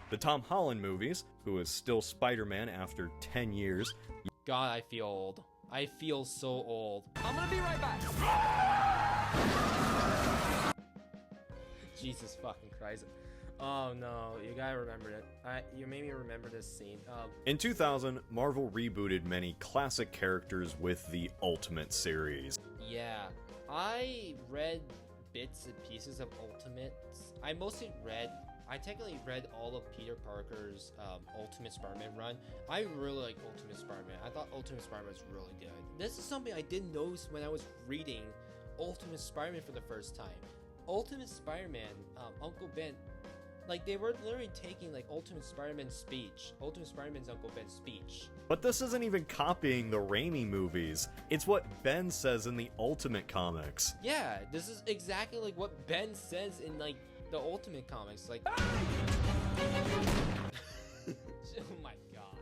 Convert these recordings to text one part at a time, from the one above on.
the Tom Holland movies, who is still Spider-Man after 10 years. God, I feel old. I feel so old. I'm gonna be right back. Jesus fucking Christ. Oh no, you gotta remember it. You made me remember this scene. In 2000, Marvel rebooted many classic characters with the Ultimate series. Yeah, I read bits and pieces of Ultimates. I technically read all of Peter Parker's Ultimate Spider-Man run. I really like Ultimate Spider-Man. I thought Ultimate Spider-Man was really good. This is something I didn't notice when I was reading Ultimate Spider-Man for the first time. Ultimate Spider-Man, Uncle Ben, like they were literally taking like Ultimate Spider-Man's speech, Ultimate Spider-Man's Uncle Ben's speech. But this isn't even copying the Raimi movies. It's what Ben says in the Ultimate comics. Yeah, this is exactly like what Ben says in like the Ultimate comics. Like, oh my god.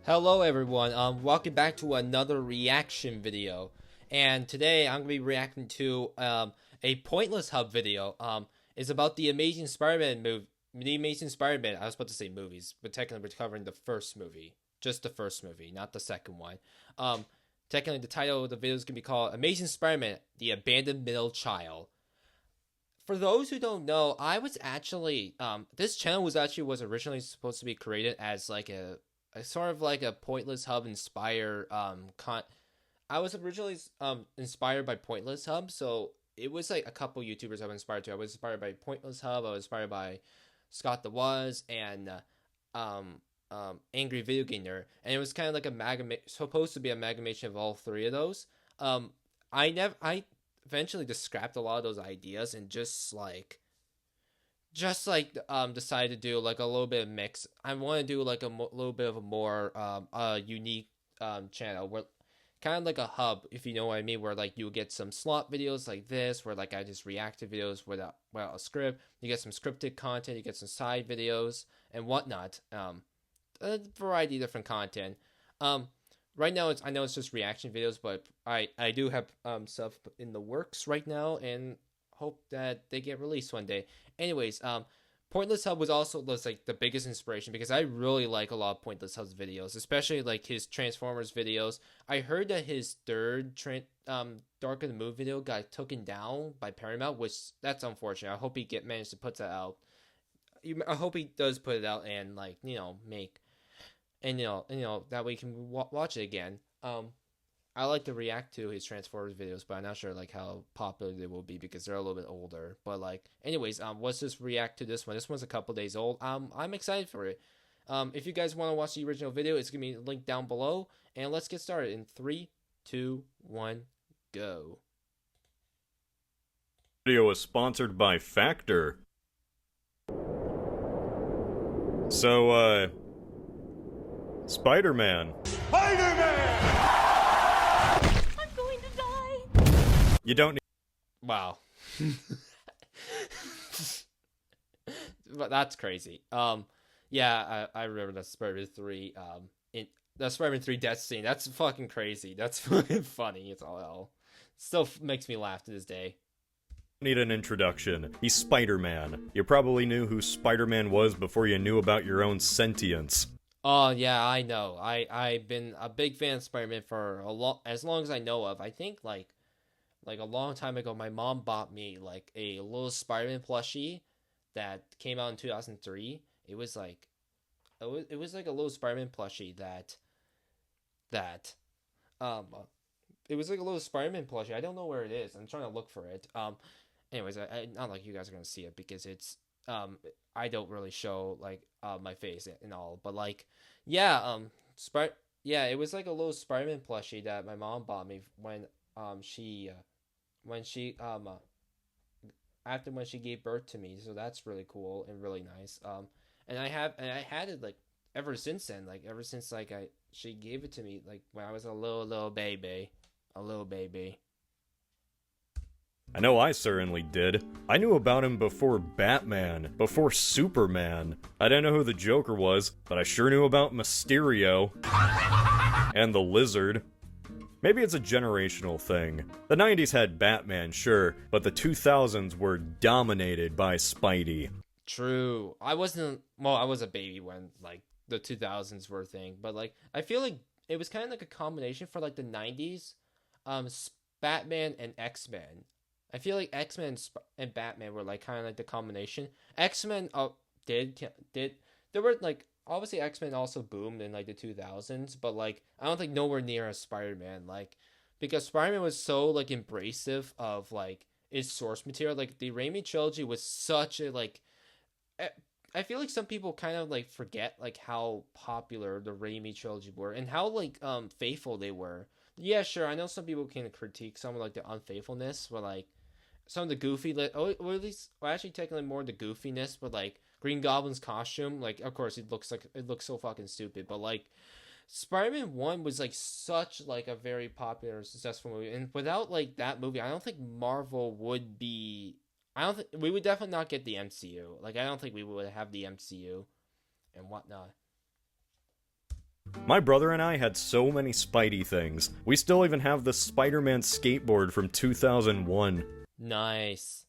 Hello everyone, welcome back to another reaction video. And today I'm going to be reacting to a PointlessHub video. It's about the Amazing Spider-Man movie. The Amazing Spider-Man, I was about to say movies, but technically we're covering the first movie. Just the first movie, not the second one. Technically the title of the video is going to be called Amazing Spider-Man, The Abandoned Middle Child. For those who don't know, I was actually, this channel was originally supposed to be created as like a sort of like a PointlessHub inspired, I was originally inspired by PointlessHub, so it was like a couple YouTubers I was inspired to. I was inspired by PointlessHub, I was inspired by Scott the Was, and Angry Video Game Nerd, and it was kind of like supposed to be an amalgamation of all three of those. I eventually just scrapped a lot of those ideas and just decided to do like a little bit of mix. I want to do like a little bit of a more unique channel where kind of like a hub, if you know what I mean, where like you get some slot videos like this, where like I just react to videos without a script. You get some scripted content, you get some side videos and whatnot. A variety of different content. Right now I know it's just reaction videos, but I do have stuff in the works right now and hope that they get released one day. Anyways, PointlessHub was like the biggest inspiration because I really like a lot of PointlessHub's videos, especially like his Transformers videos. I heard that his third Dark of the Moon video got taken down by Paramount, which that's unfortunate. I hope he managed to put that out. I hope he does put it out and like make and that way you can watch it again. I like to react to his Transformers videos, but I'm not sure like how popular they will be because they're a little bit older. But like, anyways, let's just react to this one. This one's a couple days old. I'm excited for it. If you guys want to watch the original video, it's gonna be linked down below. And let's get started in 3, 2, 1, go. Video is sponsored by Factor. So, Spider-Man. You don't need. Wow. But that's crazy. Yeah, I remember that Spider-Man 3, the Spider-Man 3 death scene. That's fucking crazy. That's fucking funny. It's all hell. Still makes me laugh to this day. Need an introduction. He's Spider-Man. You probably knew who Spider-Man was before you knew about your own sentience. Oh yeah, I know. I've been a big fan of Spider-Man for as long as I know of. I think like a long time ago, my mom bought me like a little Spider-Man plushie that came out in 2003. It was like a little Spider-Man plushie it was like a little Spider-Man plushie. I don't know where it is. I'm trying to look for it. Anyways, I not like you guys are gonna see it because it's I don't really show like my face and all, but like yeah, it was like a little Spider-Man plushie that my mom bought me when she gave birth to me. So that's really cool and really nice. And I had it like ever since then, like ever since like she gave it to me like when I was a little baby. I know I certainly did. I knew about him before Batman, before Superman. I didn't know who the Joker was, but I sure knew about Mysterio and the Lizard. Maybe it's a generational thing. The 90s had Batman, sure, but the 2000s were dominated by Spidey. True. I wasn't. Well, I was a baby when like the 2000s were a thing, but like I feel like it was kind of like a combination for like the 90s, Batman and X-Men. I feel like X-Men and Batman were like kind of like the combination. X-Men did there were like obviously X-Men also boomed in like the 2000s, but like I don't think nowhere near as Spider-Man, like because Spider-Man was so like embracive of like its source material. Like the Raimi trilogy was such a like I feel like some people kind of like forget like how popular the Raimi trilogy were and how like faithful they were. Yeah, sure. I know some people can critique some of like the unfaithfulness, but like some of the goofy, or at least, well, actually, technically more the goofiness, but like Green Goblin's costume, like of course it looks so fucking stupid, but like Spider-Man 1 was like such like a very popular successful movie, and without like that movie I don't think Marvel would be, I don't think we would definitely not get the MCU. Like I don't think we would have the MCU and whatnot. My brother and I had so many Spidey things. We still even have the Spider-Man skateboard from 2001. Nice.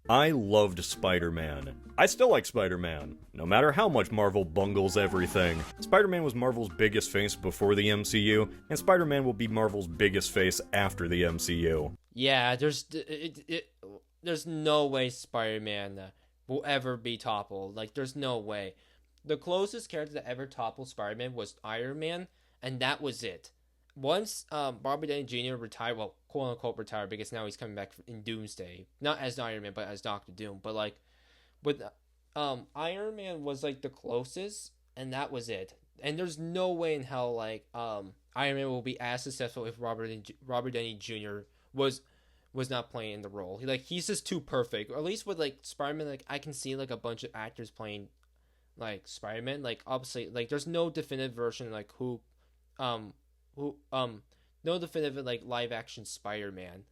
I loved Spider-Man. I still like Spider-Man, no matter how much Marvel bungles everything. Spider-Man was Marvel's biggest face before the MCU, and Spider-Man will be Marvel's biggest face after the MCU. Yeah, there's no way Spider-Man will ever be toppled. Like, there's no way. The closest character that ever toppled Spider-Man was Iron Man, and that was it. Once Robert Downey Jr. retired, well, quote unquote retired, because now he's coming back in Doomsday, not as Iron Man, but as Doctor Doom. But like, with Iron Man was like the closest, and that was it. And there's no way in hell like Iron Man will be as successful if Robert Downey Jr. was not playing in the role. He's just too perfect. Or at least with like Spider-Man, like I can see like a bunch of actors playing like Spider-Man. Like obviously, like there's no definitive version like no definitive like live action Spider-Man.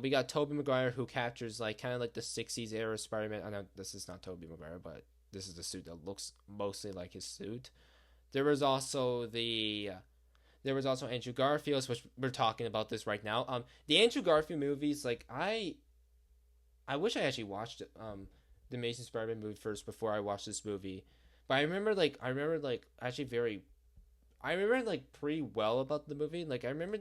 We got Tobey Maguire who captures like kind of like the 60s era Spider-Man. I know this is not Tobey Maguire, but this is the suit that looks mostly like his suit. There was also Andrew Garfield, which we're talking about this right now. The Andrew Garfield movies, like I wish I actually watched the Amazing Spider-Man movie first before I watched this movie. But I remember pretty well about the movie. Like I remember,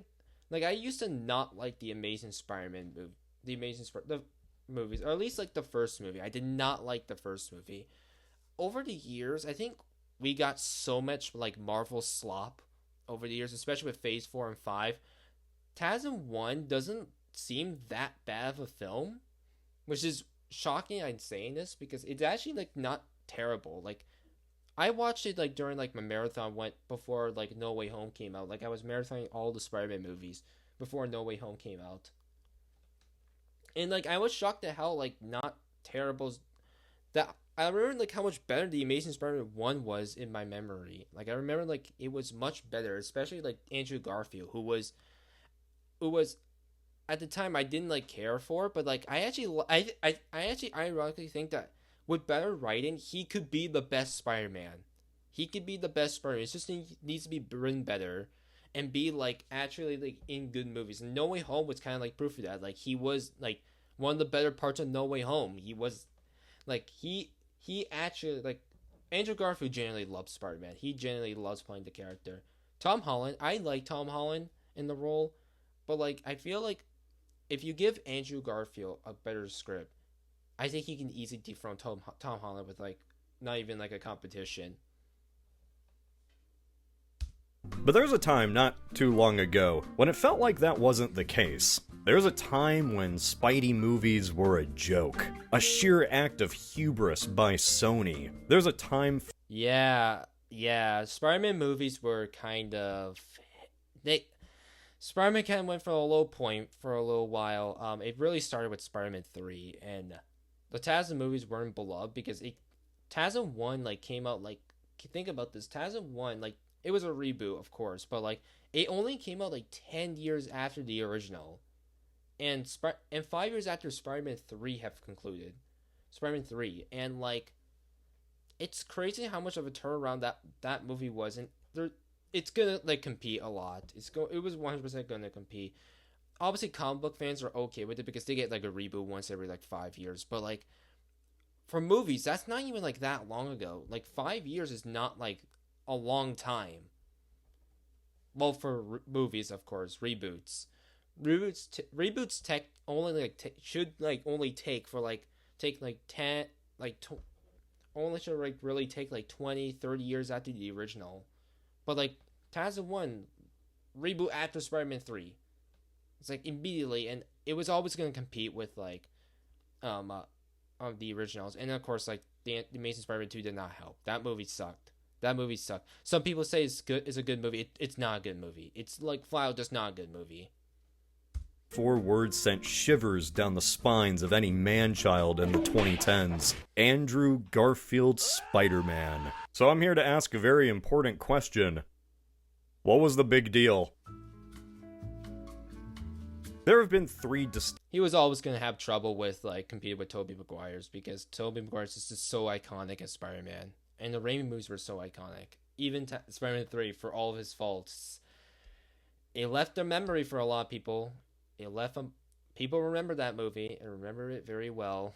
like I used to not like the Amazing Spider-Man movie, the movies, or at least like the first movie. I did not like the first movie. Over the years, I think we got so much like Marvel slop over the years, especially with Phase 4 and 5. TASM 1 doesn't seem that bad of a film, which is shocking I'm saying this because it's actually like not terrible. Like I watched it like during like my marathon went before like No Way Home came out. Like I was marathoning all the Spider-Man movies before No Way Home came out. And like I was shocked at how like not terrible that I remember like how much better the Amazing Spider-Man 1 was in my memory. Like I remember like it was much better, especially like Andrew Garfield who was at the time I didn't like care for, but like I actually ironically think that with better writing, he could be the best Spider-Man. He could be the best Spider-Man. It just needs to be written better and be like actually like in good movies. And No Way Home was kind of like proof of that. Like he was like one of the better parts of No Way Home. He was like he actually like Andrew Garfield generally loves Spider-Man. He generally loves playing the character. Tom Holland, I like Tom Holland in the role, but like I feel like if you give Andrew Garfield a better script, I think he can easily dethrone Tom Holland with like not even like a competition. But there was a time not too long ago when it felt like that wasn't the case. There was a time when Spidey movies were a joke, a sheer act of hubris by Sony. There's a time Yeah. Spider-Man movies were Spider-Man kind of went from a low point for a little while. It really started with Spider-Man 3, and the TASM movies weren't beloved because TASM 1 like came out like, think about this, TASM 1 like it was a reboot of course, but like it only came out like 10 years after the original, and 5 years after Spider-Man 3 have concluded, Spider-Man 3, and like it's crazy how much of a turnaround that movie was, and it's gonna like compete a lot. It was 100% gonna compete. Obviously, comic book fans are okay with it because they get like a reboot once every like 5 years. But like for movies, that's not even like that long ago. Like 5 years is not like a long time. Well, for movies, of course, reboots tech only should like only take like 10 like only should like really take like 20-30 years after the original. But like TAS1 reboot after Spider-Man 3. It's like immediately, and it was always going to compete with like um uh, the originals, and of course like the Amazing Spider-Man 2 did not help. That movie sucked. That movie sucked. Some people say it's good. It's a good movie. It's not a good movie. It's like flat out just not a good movie. 4 words sent shivers down the spines of any man-child in the 2010s. Andrew Garfield Spider-Man. So I'm here to ask a very important question. What was the big deal? There have been 3 distinct... He was always going to have trouble with like competing with Tobey Maguire's because Tobey Maguire's is just so iconic as Spider-Man. And the Raimi movies were so iconic. Even Spider-Man 3, for all of his faults, it left a memory for a lot of people. People remember that movie and remember it very well.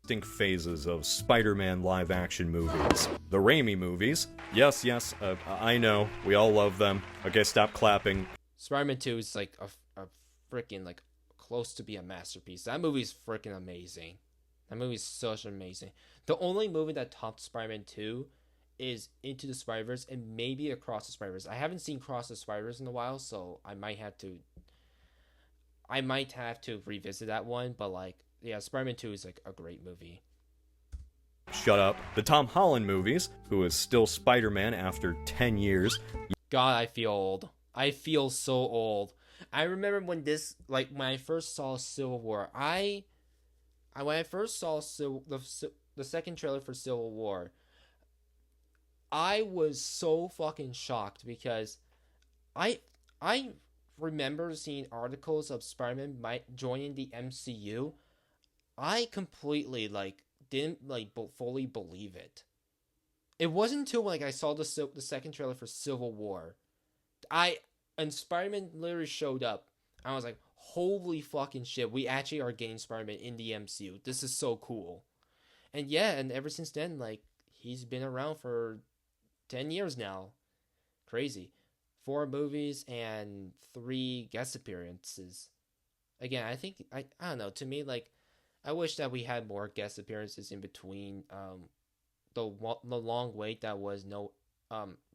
Distinct phases of Spider-Man live-action movies. The Raimi movies. Yes, I know. We all love them. Okay, stop clapping. Spider-Man 2 is like a freaking like close to be a masterpiece. That movie's freaking amazing. That movie's such amazing. The only movie that topped Spider-Man 2 is Into the Spider-Verse and maybe Across the Spider-Verse. I haven't seen Across the Spider-Verse in a while, so I might have to revisit that one, but like yeah, Spider-Man 2 is like a great movie. Shut up. The Tom Holland movies, who is still Spider-Man after 10 years. God, I feel old. I feel so old. I remember when I first saw Civil War. When I first saw the second trailer for Civil War, I was so fucking shocked because I remember seeing articles of Spider-Man joining the MCU. I completely didn't fully believe it. It wasn't until I saw the second trailer for Civil War, and Spider-Man literally showed up. I was like, holy fucking shit, we actually are getting Spider-Man in the MCU. This is so cool. And yeah, and ever since then, he's been around for 10 years now. Crazy. 4 movies and 3 guest appearances. Again, I think, I don't know, to me, I wish that we had more guest appearances in between the long wait that was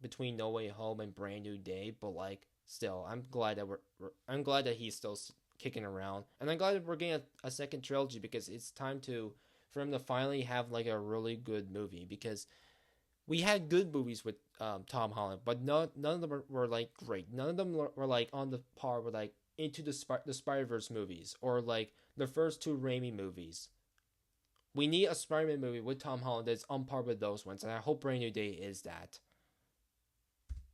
between No Way Home and Brand New Day, but still, I'm glad that he's still kicking around, and I'm glad that we're getting a second trilogy because it's time for him to finally have a really good movie, because we had good movies with Tom Holland, but none of them were great. None of them were on the par with Into the Spider-Verse movies or the first 2 Raimi movies. We need a Spider-Man movie with Tom Holland that's on par with those ones, and I hope Brand New Day is that.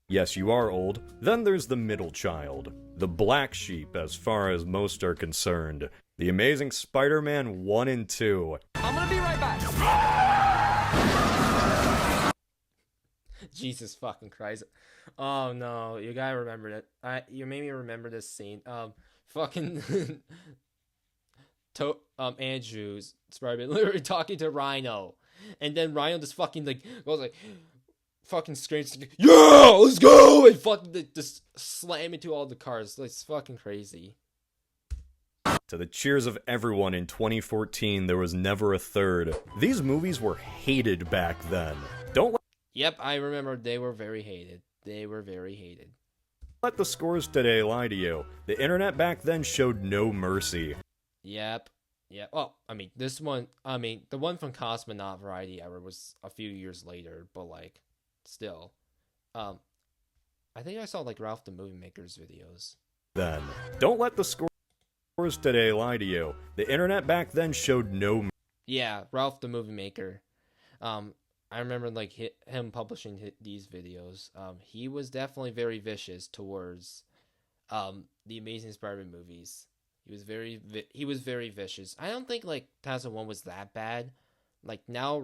Yes, you are old. Then there's the middle child. The black sheep as far as most are concerned. The Amazing Spider-Man 1 and 2. I'm gonna be right back! Jesus fucking Christ. Oh no, you gotta remember that. You made me remember this scene. Fucking Andrew's Spider-Man literally talking to Rhino, and then Rhino just fucking goes fucking screams, yeah, let's go, and fucking just slam into all the cars. It's fucking crazy. To the cheers of everyone in 2014, there was never a third. These movies were hated back then. Yep, I remember they were very hated. Let the scores today lie to you. The internet back then showed no mercy. Yep. Well, the one from Cosmonaut Variety Hour was a few years later, but still. I think I saw Ralph the Movie Maker's videos. Then, don't let the scores today lie to you. The internet back then showed no... Yeah, Ralph the Movie Maker. I remember him publishing these videos. He was definitely very vicious towards the Amazing Spider-Man movies. He was very vicious. I don't think TAS1 was that bad. Now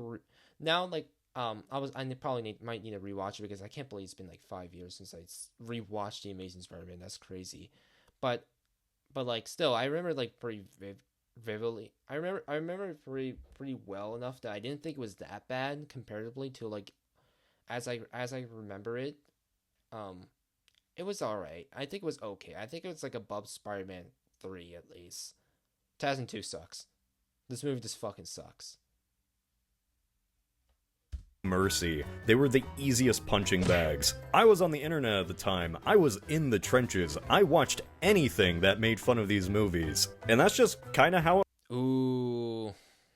might need to rewatch it because I can't believe it's been like 5 years since rewatched The Amazing Spider-Man. That's crazy, but like still, I remember like pretty vividly. I remember it pretty well enough that I didn't think it was that bad comparatively to like as I remember it. Um, it was all right. I think it was okay. I think it was like above Spider-Man 3 at least. 2002 sucks. This movie just fucking sucks. Mercy. They were the easiest punching bags. I was on the internet at the time. I was in the trenches. I watched anything that made fun of these movies. And that's just kind of how Ooh,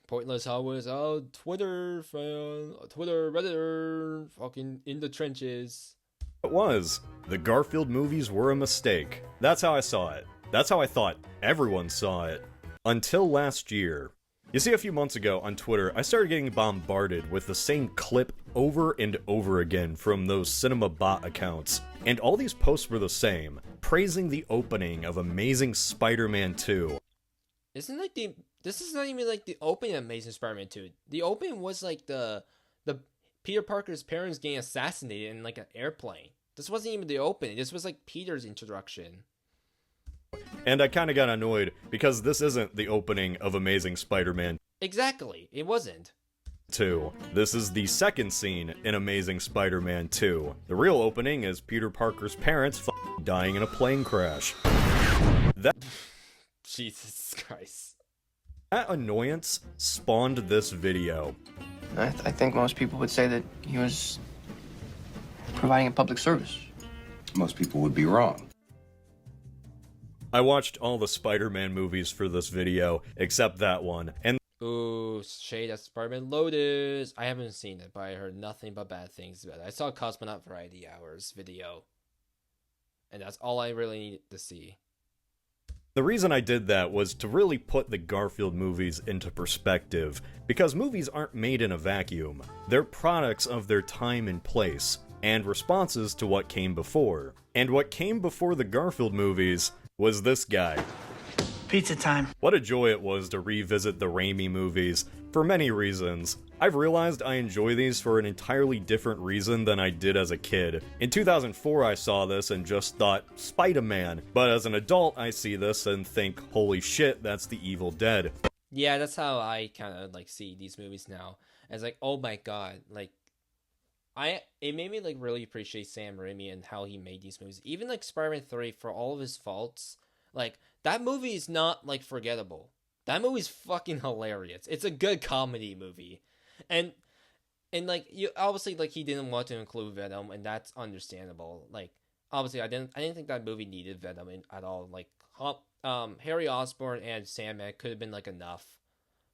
PointlessHub was a Twitter fan, a Twitter Redditor, fucking in the trenches. it was. The Garfield movies were a mistake. That's how I saw it. That's how I thought everyone saw it. Until last year. You see, a few months ago on Twitter, I started getting bombarded with the same clip over and over again from those cinema bot accounts. And all these posts were the same, praising the opening of Amazing Spider-Man 2. This is not even like the opening of Amazing Spider-Man 2. The opening was like the Peter Parker's parents getting assassinated in like an airplane. This wasn't even the opening. This was like Peter's introduction. And I kinda got annoyed because this isn't the opening of Amazing Spider-Man Exactly. It wasn't. 2. This is the second scene in Amazing Spider-Man 2. The real opening is Peter Parker's parents dying in a plane crash. Jesus Christ. That annoyance spawned this video. I think most people would say that he was providing a public service. Most people would be wrong. I watched all the Spider-Man movies for this video, except that one, and Ooh, shade at Spider-Man Lotus. I haven't seen it, but I heard nothing but bad things about it. I saw Cosmonaut Variety Hours video, and that's all I really needed to see. the reason I did that was to really put the Garfield movies into perspective, because movies aren't made in a vacuum. They're products of their time and place, and responses to what came before. And what came before the Garfield movies was this guy. Pizza time. What a joy it was to revisit the Raimi movies, for many reasons. I've realized I enjoy these for an entirely different reason than I did as a kid. In 2004 I saw this and just thought, Spider-Man, but as an adult I see this and think, holy shit, that's the Evil Dead. Yeah, that's how I kind of like see these movies now. As like, oh my god, like it made me like really appreciate Sam Raimi and how he made these movies. Even like Spider-Man 3, for all of his faults, like that movie is not like forgettable. That movie's fucking hilarious. It's a good comedy movie. And like you obviously like he didn't want to include Venom, and that's understandable. Like obviously I didn't think that movie needed Venom at all. Like Harry Osborn and Sandman could have been like enough.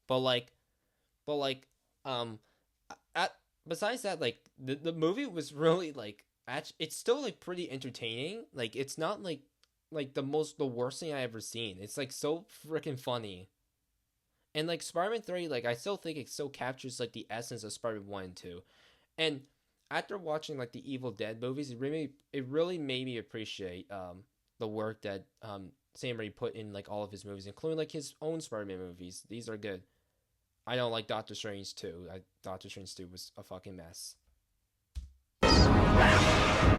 But besides that, like the movie was really like it's still like pretty entertaining. Like it's not like the worst thing I ever seen. It's like so freaking funny. And like Spider-Man 3, like I still think it still captures like the essence of Spider-Man 1 and 2. And after watching like the Evil Dead movies, it really made me appreciate the work that Sam Raimi put in like all of his movies, including like his own Spider-Man movies. These are good. I don't like Doctor Strange 2. Doctor Strange 2 was a fucking mess.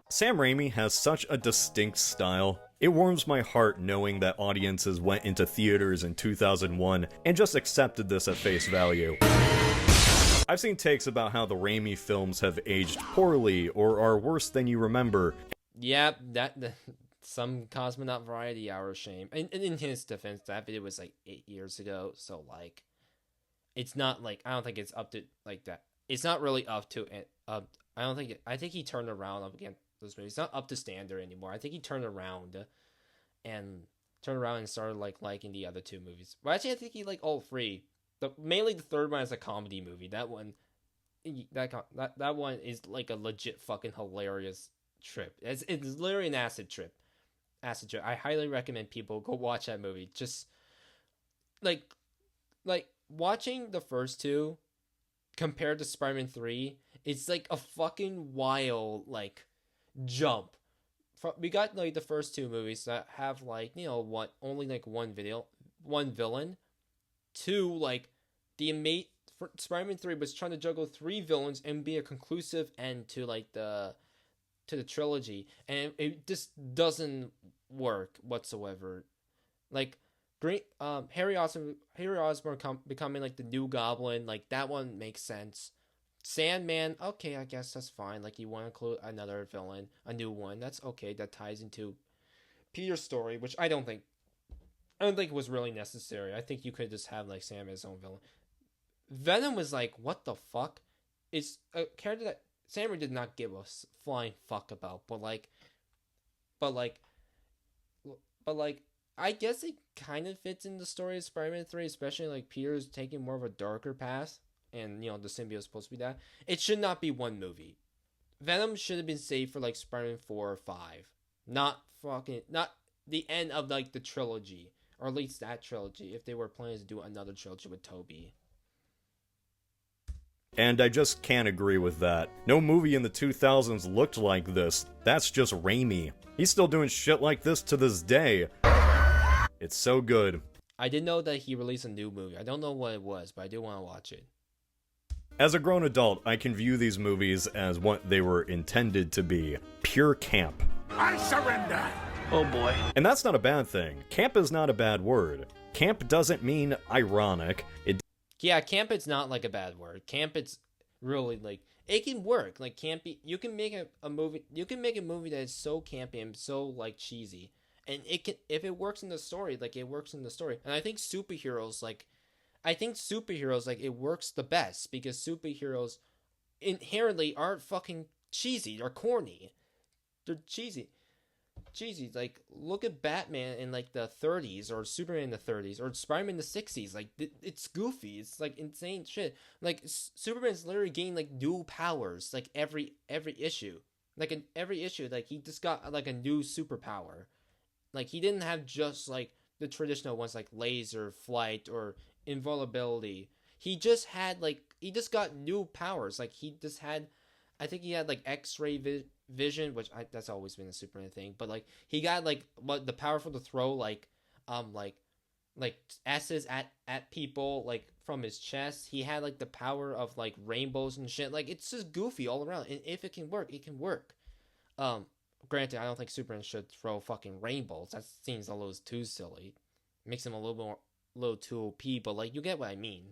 Sam Raimi has such a distinct style. It warms my heart knowing that audiences went into theaters in 2001 and just accepted this at face value. I've seen takes about how the Raimi films have aged poorly or are worse than you remember. Yeah, some Cosmonaut Variety Hour shame. And in his defense, that video was like 8 years ago, so like it's not like, I don't think it's up to like that. It's not really up to it. I think he turned around up again. Those movies. It's not up to standard anymore. I think he turned around and started like liking the other two movies. Well, actually, I think he liked all three. Mainly the third one is a comedy movie. That one is like a legit fucking hilarious trip. It's literally an acid trip. Acid trip. I highly recommend people go watch that movie. Just like watching the first two compared to Spider-Man 3, it's like a fucking wild like jump. We got like the first two movies that have like, you know, only like one villain, to like Spider-Man 3 was trying to juggle 3 villains and be a conclusive end to like the trilogy, and it just doesn't work whatsoever. Like Harry Osborn becoming like the new Goblin, like that one makes sense. Sandman, okay, I guess that's fine. Like you want to include another villain, a new one, that's okay. That ties into Peter's story, which I don't think it was really necessary. I think you could just have like Sam as his own villain. Venom was like, what the fuck? It's a character that Sam did not give a flying fuck about, but I guess it kind of fits in the story of Spider-Man 3, especially like Peter's taking more of a darker path, and the symbiote is supposed to be that. It should not be one movie. Venom should have been saved for like Spider-Man 4 or 5, not the end of like the trilogy, or at least that trilogy, if they were planning to do another trilogy with Tobey. And I just can't agree with that. No movie in the 2000s looked like this. That's just Raimi. He's still doing shit like this to this day. It's so good. I did know that he released a new movie. I don't know what it was, but I do want to watch it. As a grown adult, I can view these movies as what they were intended to be. Pure camp. I surrender! Oh boy. And that's not a bad thing. Camp is not a bad word. Camp doesn't mean ironic. Yeah, camp it's not like a bad word. Camp it's really like it can work. Like campy, you can make a movie. You can make a movie that is so campy and so like cheesy, and it can, if it works in the story, like it works in the story. And I think superheroes like it works the best because superheroes inherently aren't fucking cheesy or corny. They're cheesy. Like look at Batman in like the 30s, or Superman in the 30s, or Spider-Man in the 60s. Like it's goofy, it's like insane shit. Like Superman's literally getting like new powers like every issue. Like in every issue, like he just got like a new superpower. Like he didn't have just like the traditional ones like laser, flight, or invulnerability. He just got new powers. Like he just had, I think he had like X-ray vision, which that's always been a Superman thing, but like he got like the power for to throw like S's at people like from his chest. He had like the power of like rainbows and shit. Like it's just goofy all around, and if it can work, it can work. Granted, I don't think Superman should throw fucking rainbows. That seems a little too silly. Makes him a little too OP, but like you get what I mean.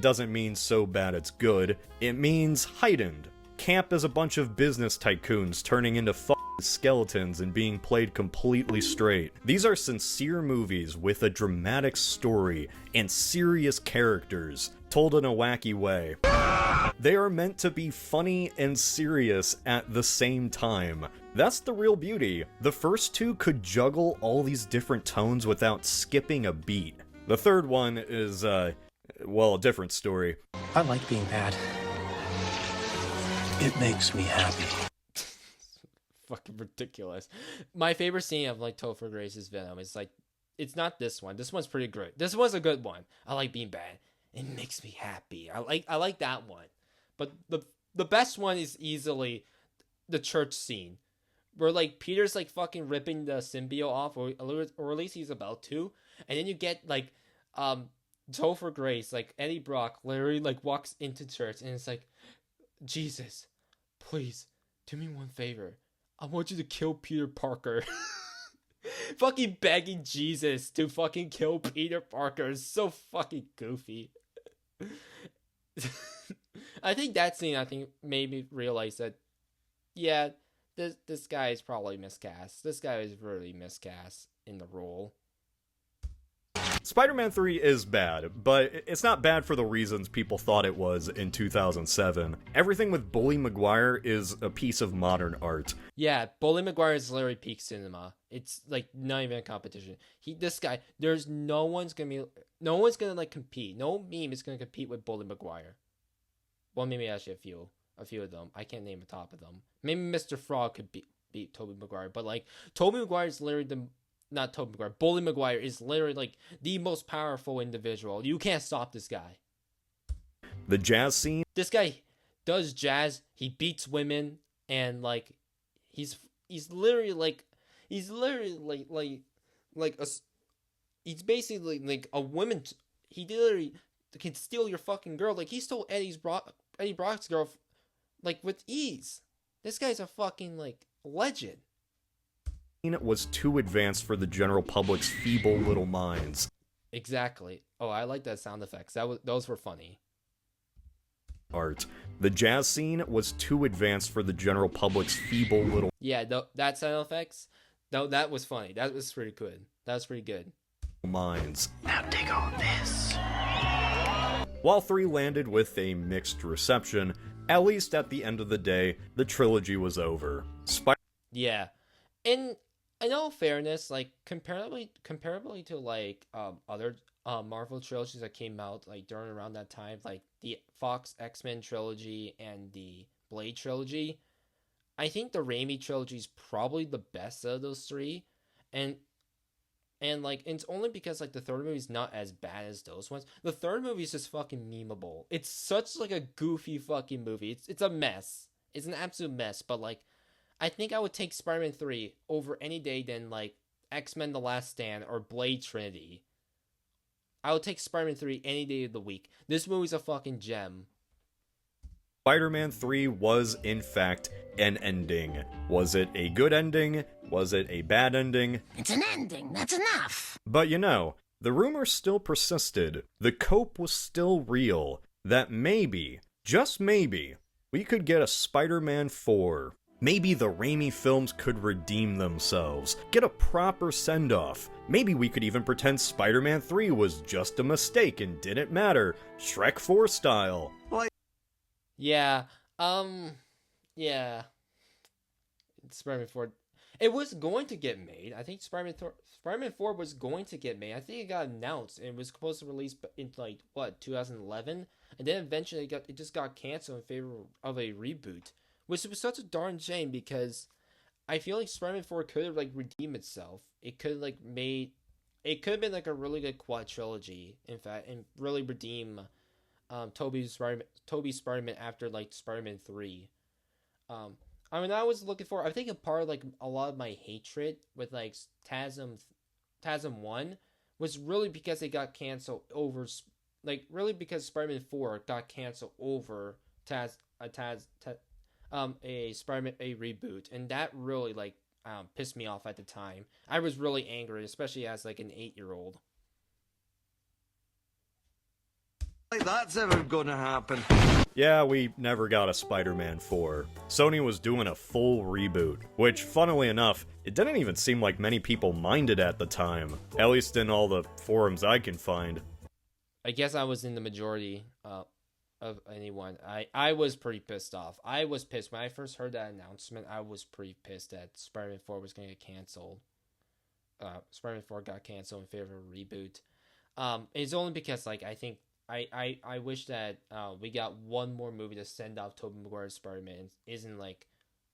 Doesn't mean so bad it's good. It means heightened. Camp is a bunch of business tycoons turning into skeletons and being played completely straight. These are sincere movies with a dramatic story and serious characters, told in a wacky way. They are meant to be funny and serious at the same time. That's the real beauty. The first two could juggle all these different tones without skipping a beat. The third one is, a different story. I like being bad. It makes me happy. Fucking ridiculous. My favorite scene of like Topher Grace's Venom is like, it's not this one. This one's pretty good. This one's a good one. I like being bad. It makes me happy. I like that one. But the best one is easily the church scene, where like Peter's like fucking ripping the symbiote off, or at least he's about to, and then you get like Topher Grace, like Eddie Brock, literally like walks into church, and it's like, Jesus, please do me one favor. I want you to kill Peter Parker. Fucking begging Jesus to fucking kill Peter Parker is so fucking goofy. I think that scene, made me realize that, yeah, this guy is probably miscast. This guy is really miscast in the role. Spider-Man 3 is bad, but it's not bad for the reasons people thought it was in 2007. Everything with Bully Maguire is a piece of modern art. Yeah, Bully Maguire is literally peak cinema. It's like not even a competition. This guy, there's no one's gonna like compete. No meme is gonna compete with Bully Maguire. Well, maybe actually a few of them. I can't name the top of them. Maybe Mr. Frog could beat Tobey Maguire, but like Tobey Maguire is literally not Tobey Maguire. Bully Maguire is literally like the most powerful individual. You can't stop this guy. The jazz scene. This guy does jazz. He beats women, and like he's basically like a woman. He literally can steal your fucking girl. Like, he stole Eddie Brock's girl, like, with ease. This guy's a fucking, like, legend. Was too advanced for the general public's feeble little minds. Exactly. Oh, I like that sound effects. Those were funny. Art. The jazz scene was too advanced for the general public's feeble little Yeah, that sound effects. No, that was funny. That was pretty good. That was pretty good. minds. Now dig on this. While 3 landed with a mixed reception, at least at the end of the day, the trilogy was over. Yeah, in all fairness, like comparably to like other Marvel trilogies that came out like during around that time, like the Fox X-Men trilogy and the Blade trilogy, I think the Raimi trilogy is probably the best of those 3, and like it's only because like the third movie is not as bad as those ones. The third movie is just fucking memeable. It's such like a goofy fucking movie. It's a mess. It's an absolute mess. But like, I think I would take Spider-Man 3 over any day than like X-Men: The Last Stand or Blade Trinity. I would take Spider-Man 3 any day of the week. This movie's a fucking gem. Spider-Man 3 was, in fact, an ending. Was it a good ending? Was it a bad ending? It's an ending, that's enough. But you know, the rumor still persisted. The cope was still real. That maybe, just maybe, we could get a Spider-Man 4. Maybe the Raimi films could redeem themselves, get a proper send-off. Maybe we could even pretend Spider-Man 3 was just a mistake and didn't matter, Shrek 4 style. Yeah, yeah. Spider-Man 4. It was going to get made. I think Spider-Man 4 was going to get made. I think it got announced and it was supposed to release in like what 2011, and then eventually it just got canceled in favor of a reboot, which was such a darn shame because I feel like Spider-Man 4 could have like redeemed itself. It could have been like a really good quad trilogy, in fact, and really redeem Tobey's Spider-Man after like Spider-Man 3. I mean, I was looking for, I think a part of like a lot of my hatred with like TASM 1 was really because it got canceled over, like really because Spider-Man 4 got canceled over a Spider-Man a reboot, and that really like pissed me off at the time. I was really angry, especially as like an 8-year-old. That's ever gonna happen. Yeah, we never got a Spider-Man 4. Sony was doing a full reboot, which, funnily enough, it didn't even seem like many people minded at the time, at least in all the forums I can find. I guess I was in the majority of anyone. I was pretty pissed off. I was pissed. When I first heard that announcement, I was pretty pissed that Spider-Man 4 was going to get canceled. Spider-Man 4 got canceled in favor of a reboot. It's only because, like, I think I wish that we got one more movie to send off Tobey Maguire's Spider-Man isn't like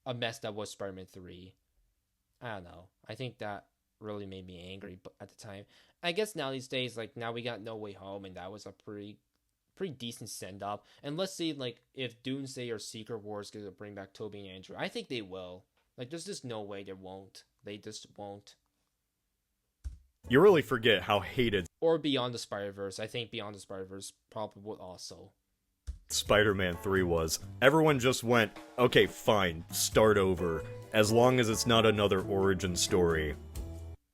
a mess that was Spider-Man 3. I don't know. I think that really made me angry at the time. I guess now these days, like now we got No Way Home, and that was a pretty decent send off. And let's see, like if Doomsday or Secret Wars is gonna bring back Tobey and Andrew. I think they will. Like there's just no way they won't. They just won't. You really forget how hated Or Beyond the Spider-Verse. I think Beyond the Spider-Verse probably would also. Spider-Man 3 was. Everyone just went, okay, fine, start over, as long as it's not another origin story.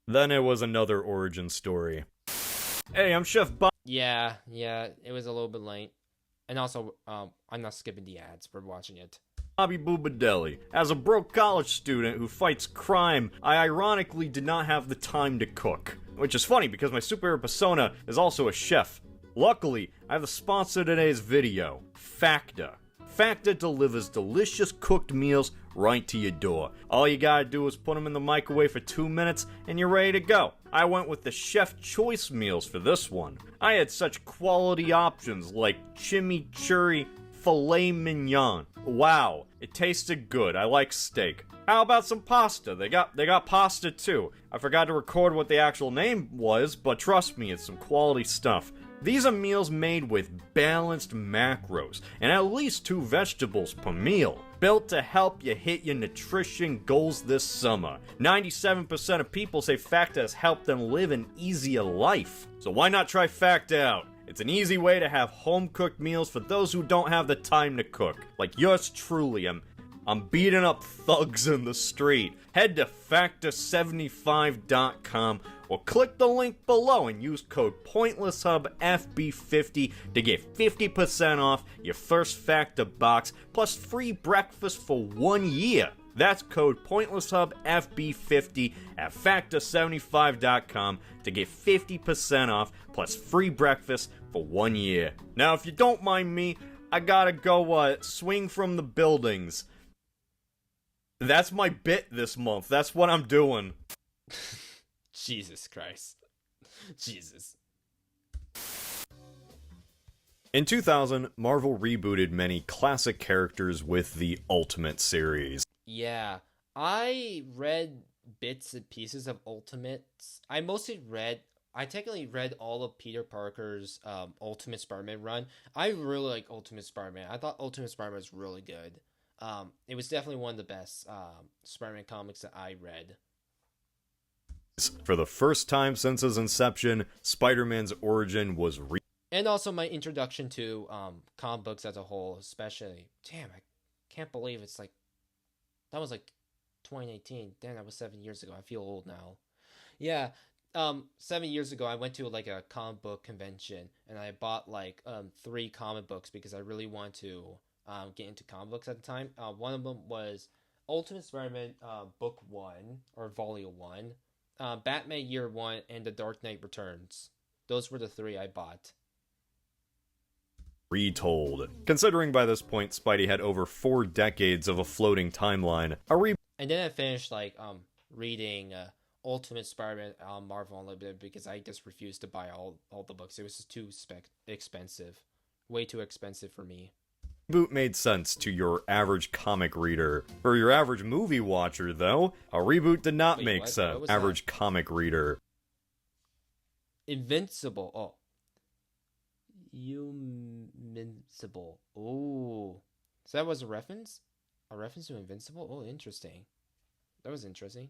Then it was another origin story. Hey, I'm Chef Bob. Yeah, it was a little bit late. And also, I'm not skipping the ads for watching it. Bobby Boobadelli. As a broke college student who fights crime, I ironically did not have the time to cook. Which is funny because my superhero persona is also a chef. Luckily, I have the sponsor of today's video, Facta. Facta delivers delicious cooked meals right to your door. All you gotta do is put them in the microwave for 2 minutes and you're ready to go. I went with the chef choice meals for this one. I had such quality options like chimichurri filet mignon. Wow, it tasted good. I like steak. How about some pasta? They got pasta too. I forgot to record what the actual name was, but trust me, it's some quality stuff. These are meals made with balanced macros and at least 2 vegetables per meal. Built to help you hit your nutrition goals this summer. 97% of people say Facta has helped them live an easier life. So why not try Facta out? It's an easy way to have home-cooked meals for those who don't have the time to cook. Like yours truly, I'm beating up thugs in the street. Head to Factor75.com or click the link below and use code PointlessHubFB50 to get 50% off your first Factor box plus free breakfast for 1 year. That's code PointlessHubFB50 at Factor75.com to get 50% off plus free breakfast for 1 year. Now, if you don't mind me, I gotta go swing from the buildings. That's my bit this month. That's what I'm doing. Jesus Christ. Jesus. In 2000, Marvel rebooted many classic characters with the Ultimate series. Yeah, I read bits and pieces of Ultimates. I technically read all of Peter Parker's Ultimate Spider-Man run. I really like Ultimate Spider-Man. I thought Ultimate Spider-Man was really good. It was definitely one of the best Spider-Man comics that I read. For the first time since his inception, Spider-Man's origin was and also my introduction to comic books as a whole, especially. Damn, I can't believe it's like that was like 2018. Damn, that was 7 years ago. I feel old now. Yeah, 7 years ago, I went to like a comic book convention and I bought like 3 comic books because I really wanted to get into comic books at the time. One of them was Ultimate Spider-Man Book 1 or Volume 1, Batman Year 1, and The Dark Knight Returns. Those were the 3 I bought. Retold. Considering by this point Spidey had over 4 decades of a floating timeline, and then I finished like reading Ultimate Spider-Man Marvel Unlimited because I just refused to buy all the books. It was just too expensive. Way too expensive for me. Reboot made sense to your average comic reader. For your average movie watcher, though, a reboot did not make sense. Average comic reader. Invincible. Oh. Invincible. Oh. So that was a reference? A reference to Invincible? Oh, interesting. That was interesting.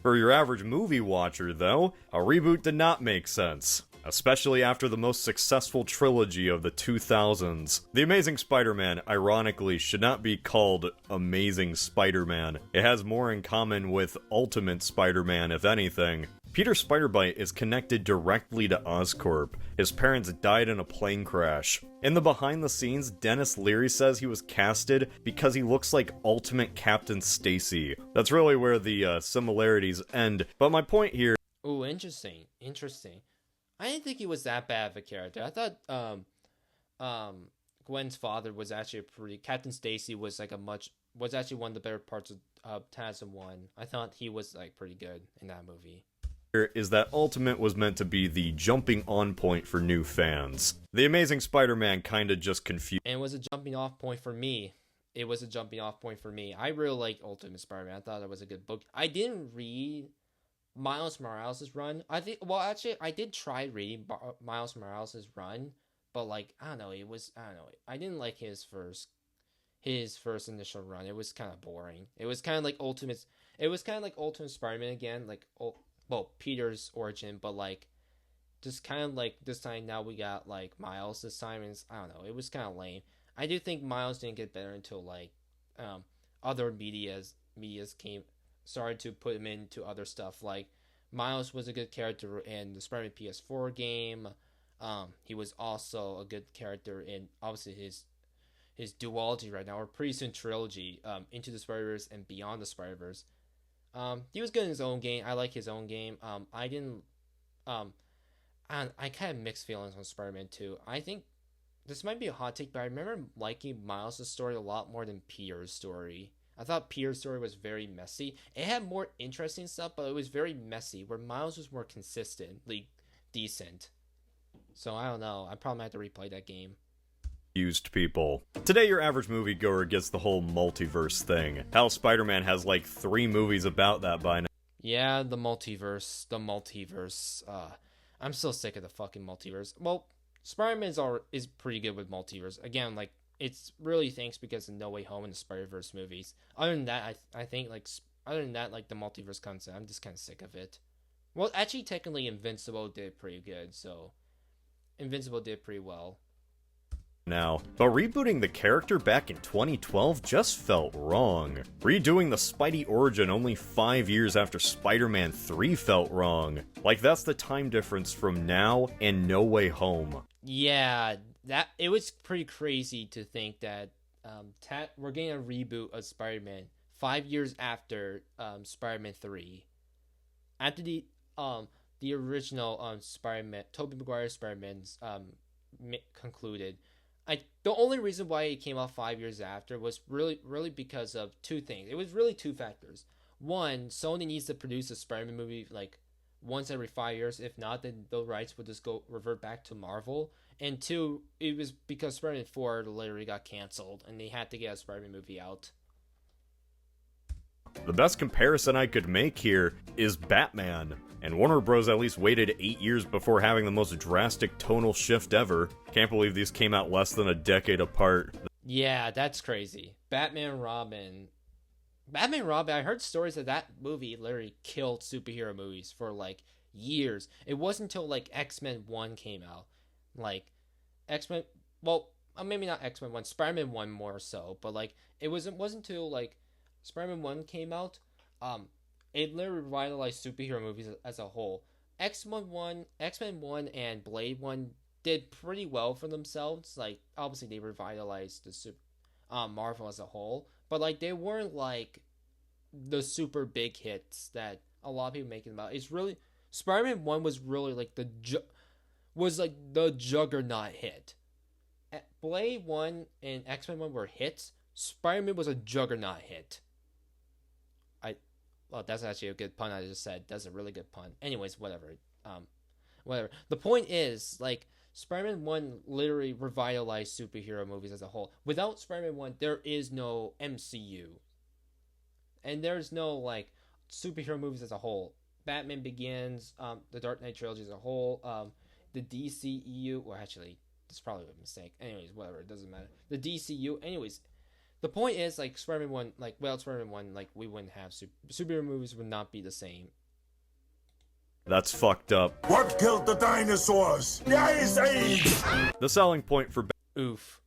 For your average movie watcher, though, a reboot did not make sense. Especially after the most successful trilogy of the 2000s. The Amazing Spider-Man, ironically, should not be called Amazing Spider-Man. It has more in common with Ultimate Spider-Man, if anything. Peter Spider-Bite is connected directly to Oscorp. His parents died in a plane crash. In the behind the scenes, Dennis Leary says he was casted because he looks like Ultimate Captain Stacy. That's really where the similarities end. But my point here... Ooh, interesting. Interesting. I didn't think he was that bad of a character. I thought Gwen's father was actually Captain Stacy was like was actually one of the better parts of TASM 1. I thought he was like pretty good in that movie. Is that Ultimate was meant to be the jumping on point for new fans. The Amazing Spider-Man kinda just confused. And it was a jumping off point for me. I really like Ultimate Spider-Man. I thought it was a good book. I didn't read Miles Morales' run. I did try reading Miles Morales' run, but like I don't know. I didn't like his first initial run. It was kind of boring. It was kind of like Ultimate Spider-Man again, like Peter's origin, but like just kind of like this time now we got like Miles this time, and I don't know. It was kind of lame. I do think Miles didn't get better until like other medias started to put him into other stuff. Like Miles was a good character in the Spider-Man PS4 game. He was also a good character in obviously his duology right now, or pretty soon trilogy, Into the Spider-Verse and Beyond the Spider-Verse. He was good in his own game. I like his own game. I kind of mixed feelings on Spider-Man 2. I think this might be a hot take, but I remember liking Miles' story a lot more than Peter's story. I thought Peter's story was very messy. It had more interesting stuff, but it was very messy, where Miles was more consistently decent. So I don't know. I probably have to replay that game. Used people. Today, your average moviegoer gets the whole multiverse thing. Hell, Spider-Man has like 3 movies about that by now. Yeah, the multiverse. I'm so sick of the fucking multiverse. Well, Spider-Man is pretty good with multiverse. Again, like, it's really thanks because of No Way Home and the Spider-Verse movies. Other than that, I think, like, the multiverse concept, I'm just kind of sick of it. Well, actually, technically, Invincible did pretty good, so... Invincible did pretty well. Now, but rebooting the character back in 2012 just felt wrong. Redoing the Spidey origin only 5 years after Spider-Man 3 felt wrong. Like, that's the time difference from now and No Way Home. Yeah, it was pretty crazy to think that we're getting a reboot of Spider-Man 5 years after Spider-Man 3. After the original Spider-Man, Tobey Maguire Spider-Man's concluded. The only reason why it came out 5 years after was really because of two things. It was really two factors. One, Sony needs to produce a Spider-Man movie like once every 5 years. If not, then the rights would just revert back to Marvel. And two, it was because Spider-Man 4 literally got canceled, and they had to get a Spider-Man movie out. The best comparison I could make here is Batman, and Warner Bros. At least waited 8 years before having the most drastic tonal shift ever. Can't believe these came out less than a decade apart. Yeah, that's crazy. Batman Robin, I heard stories that movie literally killed superhero movies for like years. It wasn't until like X-Men 1 came out. Like, X-Men, well, maybe not X-Men 1, Spider-Man 1 more so, but like, it wasn't until like Spider-Man 1 came out, it literally revitalized superhero movies as a whole. X-Men 1 and Blade 1 did pretty well for themselves. Like, obviously they revitalized the Marvel as a whole, but like, they weren't like the super big hits that a lot of people making about. It's really, Spider-Man 1 was really like the juggernaut hit. Blade 1 and X-Men 1 were hits. Spider-Man was a juggernaut hit. Well, that's actually a good pun I just said. That's a really good pun. Anyways, whatever. Whatever. The point is, like, Spider-Man 1 literally revitalized superhero movies as a whole. Without Spider-Man 1, there is no MCU. And there's no, like, superhero movies as a whole. Batman Begins, the Dark Knight trilogy as a whole, the DCEU, well, actually, it's probably a mistake. Anyways, whatever, it doesn't matter. The DCU, anyways. The point is, like, Spider-Man 1, like, without Spider-Man 1, like, we wouldn't have superhero movies would not be the same. That's fucked up. What killed the dinosaurs? The Ice Age! The selling point for Oof.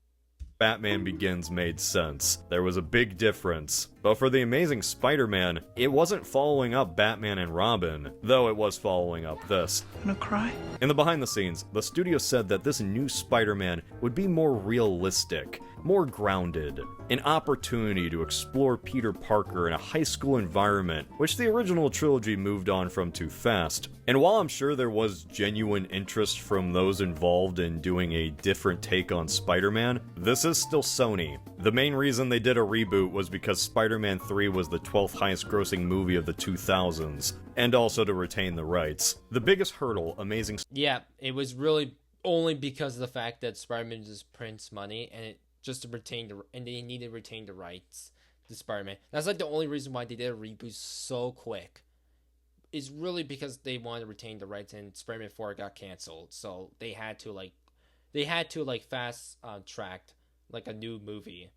Batman Begins made sense. There was a big difference. But for The Amazing Spider-Man, it wasn't following up Batman and Robin, though it was following up this. I'm gonna cry. In the behind the scenes, the studio said that this new Spider-Man would be more realistic, more grounded, an opportunity to explore Peter Parker in a high school environment, which the original trilogy moved on from too fast. And while I'm sure there was genuine interest from those involved in doing a different take on Spider-Man, this is still Sony. The main reason they did a reboot was because Spider-Man 3 was the 12th highest grossing movie of the 2000s, and also to retain the rights. The biggest hurdle Amazing... Yeah, it was really only because of the fact that Spider-Man just prints money, and it just to retain and they needed to retain the rights to Spider-Man. That's like the only reason why they did a reboot so quick. Is really because they wanted to retain the rights, and Spider-Man 4 got canceled, so they had to fast track like a new movie.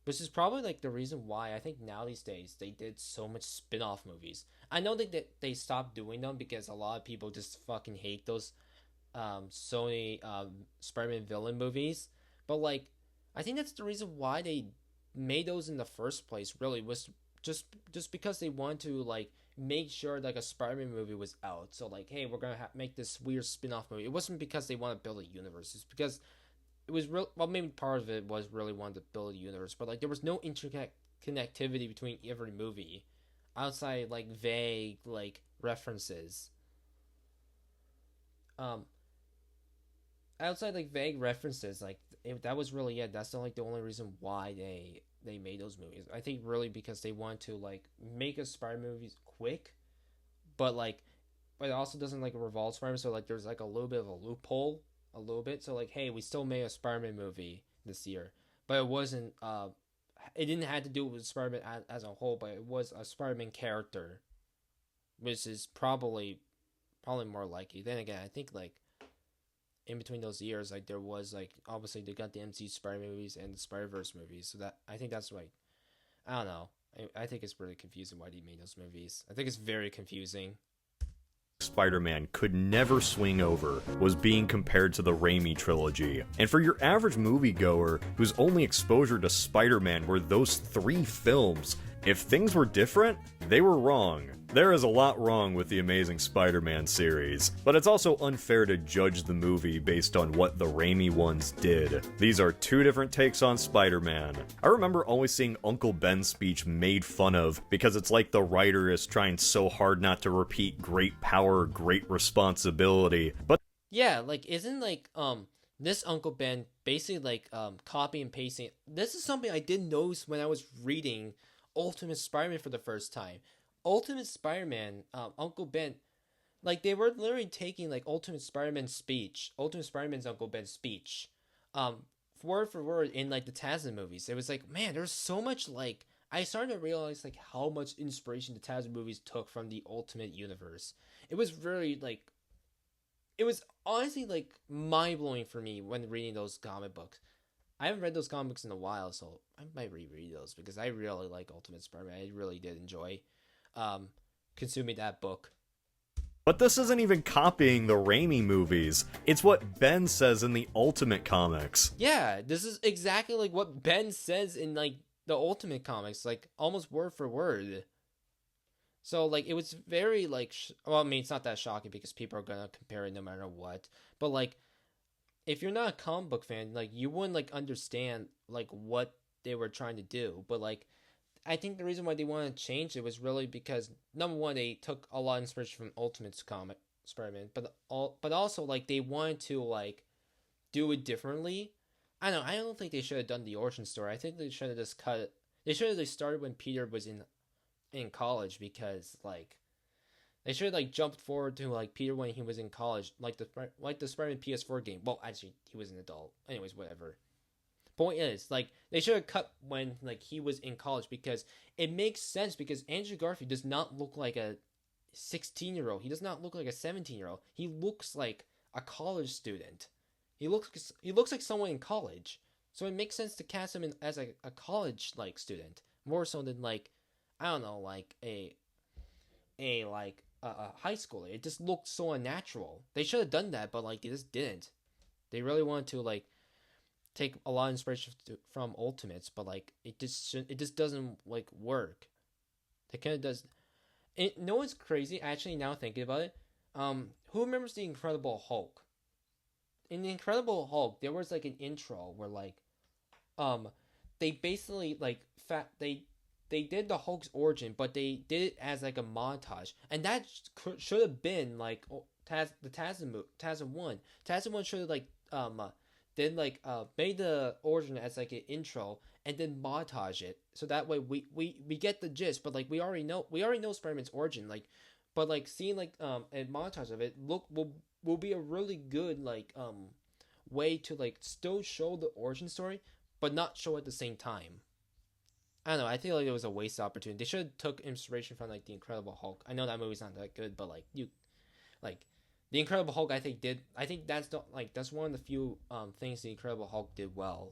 Which is probably like the reason why I think now these days they did so much spin-off movies. I know that they stopped doing them because a lot of people just fucking hate those Sony Spider-Man villain movies. But like, I think that's the reason why they made those in the first place. Really, was just because they wanted to like make sure like a Spider-Man movie was out. So like, hey, we're gonna make this weird spin-off movie. It wasn't because they want to build a universe. It's because it was real. Well, maybe part of it was really wanted to build a universe, but like there was no connectivity between every movie, outside like vague like references. Outside like vague references, like that was really it. That's not like the only reason why they made those movies. I think really because they want to like make a Spider-Man movies quick, but it also doesn't like revolve Spider-Man. So like there's like a little bit of a loophole. A little bit, so like, hey, we still made a Spider-Man movie this year, but it wasn't. It didn't have to do with Spider-Man as a whole, but it was a Spider-Man character, which is probably more likely. Then again, I think like in between those years, like there was like obviously they got the MCU Spider-Man movies and the Spider-Verse movies, so that I think that's like I don't know. I think it's really confusing why they made those movies. I think it's very confusing. Spider-Man could never swing over was being compared to the Raimi trilogy. And for your average moviegoer whose only exposure to Spider-Man were those 3 films, if things were different, they were wrong. There is a lot wrong with the Amazing Spider-Man series, but it's also unfair to judge the movie based on what the Raimi ones did. These are 2 different takes on Spider-Man. I remember always seeing Uncle Ben's speech made fun of because it's like the writer is trying so hard not to repeat great power, great responsibility, but Yeah, like isn't like this Uncle Ben basically like copy and pasting. This is something I didn't notice when I was reading Ultimate Spider-Man for the first time. Ultimate Spider-Man, Uncle Ben, like they were literally taking like Ultimate Spider-Man's Uncle Ben's speech, word for word in like the Tarzan movies. It was like, man, there's so much like I started to realize like how much inspiration the Tarzan movies took from the Ultimate Universe. It was very like, it was honestly like mind blowing for me when reading those comic books. I haven't read those comic books in a while, so I might reread those because I really like Ultimate Spider-Man. I really did enjoy consuming that book. But this isn't even copying the Raimi movies. It's what Ben says in the Ultimate comics. Yeah, this is exactly like what Ben says in like the Ultimate comics, like almost word for word. So like it was very like well, I mean it's not that shocking because people are gonna compare it no matter what. But like if you're not a comic book fan, like you wouldn't like understand like what they were trying to do. But like I think the reason why they wanted to change it was really because number one, they took a lot of inspiration from Ultimate's comic Spider-Man, but also like they wanted to like do it differently. I don't think they should have done the origin story. I think they should have just cut it. They should have just started when Peter was in college because like they should have like jumped forward to like Peter when he was in college, like the Spider-Man PS4 game. Well, actually, he was an adult. Anyways, whatever. Point is, like, they should have cut when, like, he was in college because it makes sense because Andrew Garfield does not look like a 16-year-old. He does not look like a 17-year-old. He looks like a college student. He looks like someone in college. So it makes sense to cast him as a college, like, student. More so than, like, I don't know, like, a high schooler. It just looked so unnatural. They should have done that, but, like, they just didn't. They really wanted to, like, take a lot of inspiration from Ultimates, but like it just doesn't like work. It kind of does. No one's crazy. Actually, now thinking about it, who remembers the Incredible Hulk? In the Incredible Hulk, there was like an intro where like, they basically like they did the Hulk's origin, but they did it as like a montage, and that should have been like Tarzan 1. Tarzan 1 should have like then like made the origin as like an intro and then montage it so that way we get the gist, but like we already know Spider-Man's origin, like but like seeing like a montage of it will be a really good like way to like still show the origin story but not show at the same time. I don't know, I feel like it was a waste opportunity. They should have took inspiration from like the Incredible Hulk. I know that movie's not that good, but like the Incredible Hulk, I think that's one of the few things the Incredible Hulk did well.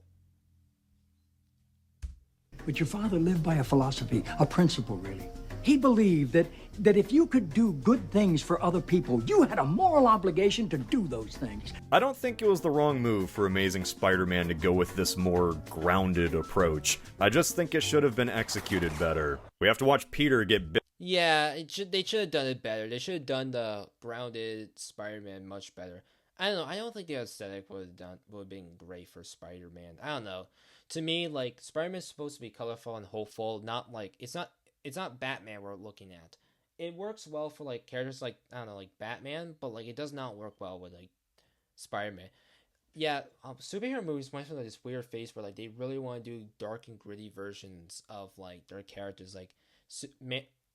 But your father lived by a philosophy, a principle, really. He believed that if you could do good things for other people, you had a moral obligation to do those things. I don't think it was the wrong move for Amazing Spider-Man to go with this more grounded approach. I just think it should have been executed better. We have to watch Peter get bit. Yeah, they should have done it better. They should have done the grounded Spider-Man much better. I don't know. I don't think the aesthetic would have been great for Spider-Man. I don't know. To me, like Spider-Man's supposed to be colorful and hopeful, not like it's not Batman we're looking at. It works well for like characters like I don't know, like Batman, but like it does not work well with like Spider-Man. Yeah, superhero movies might have like this weird phase where like they really want to do dark and gritty versions of like their characters. Like,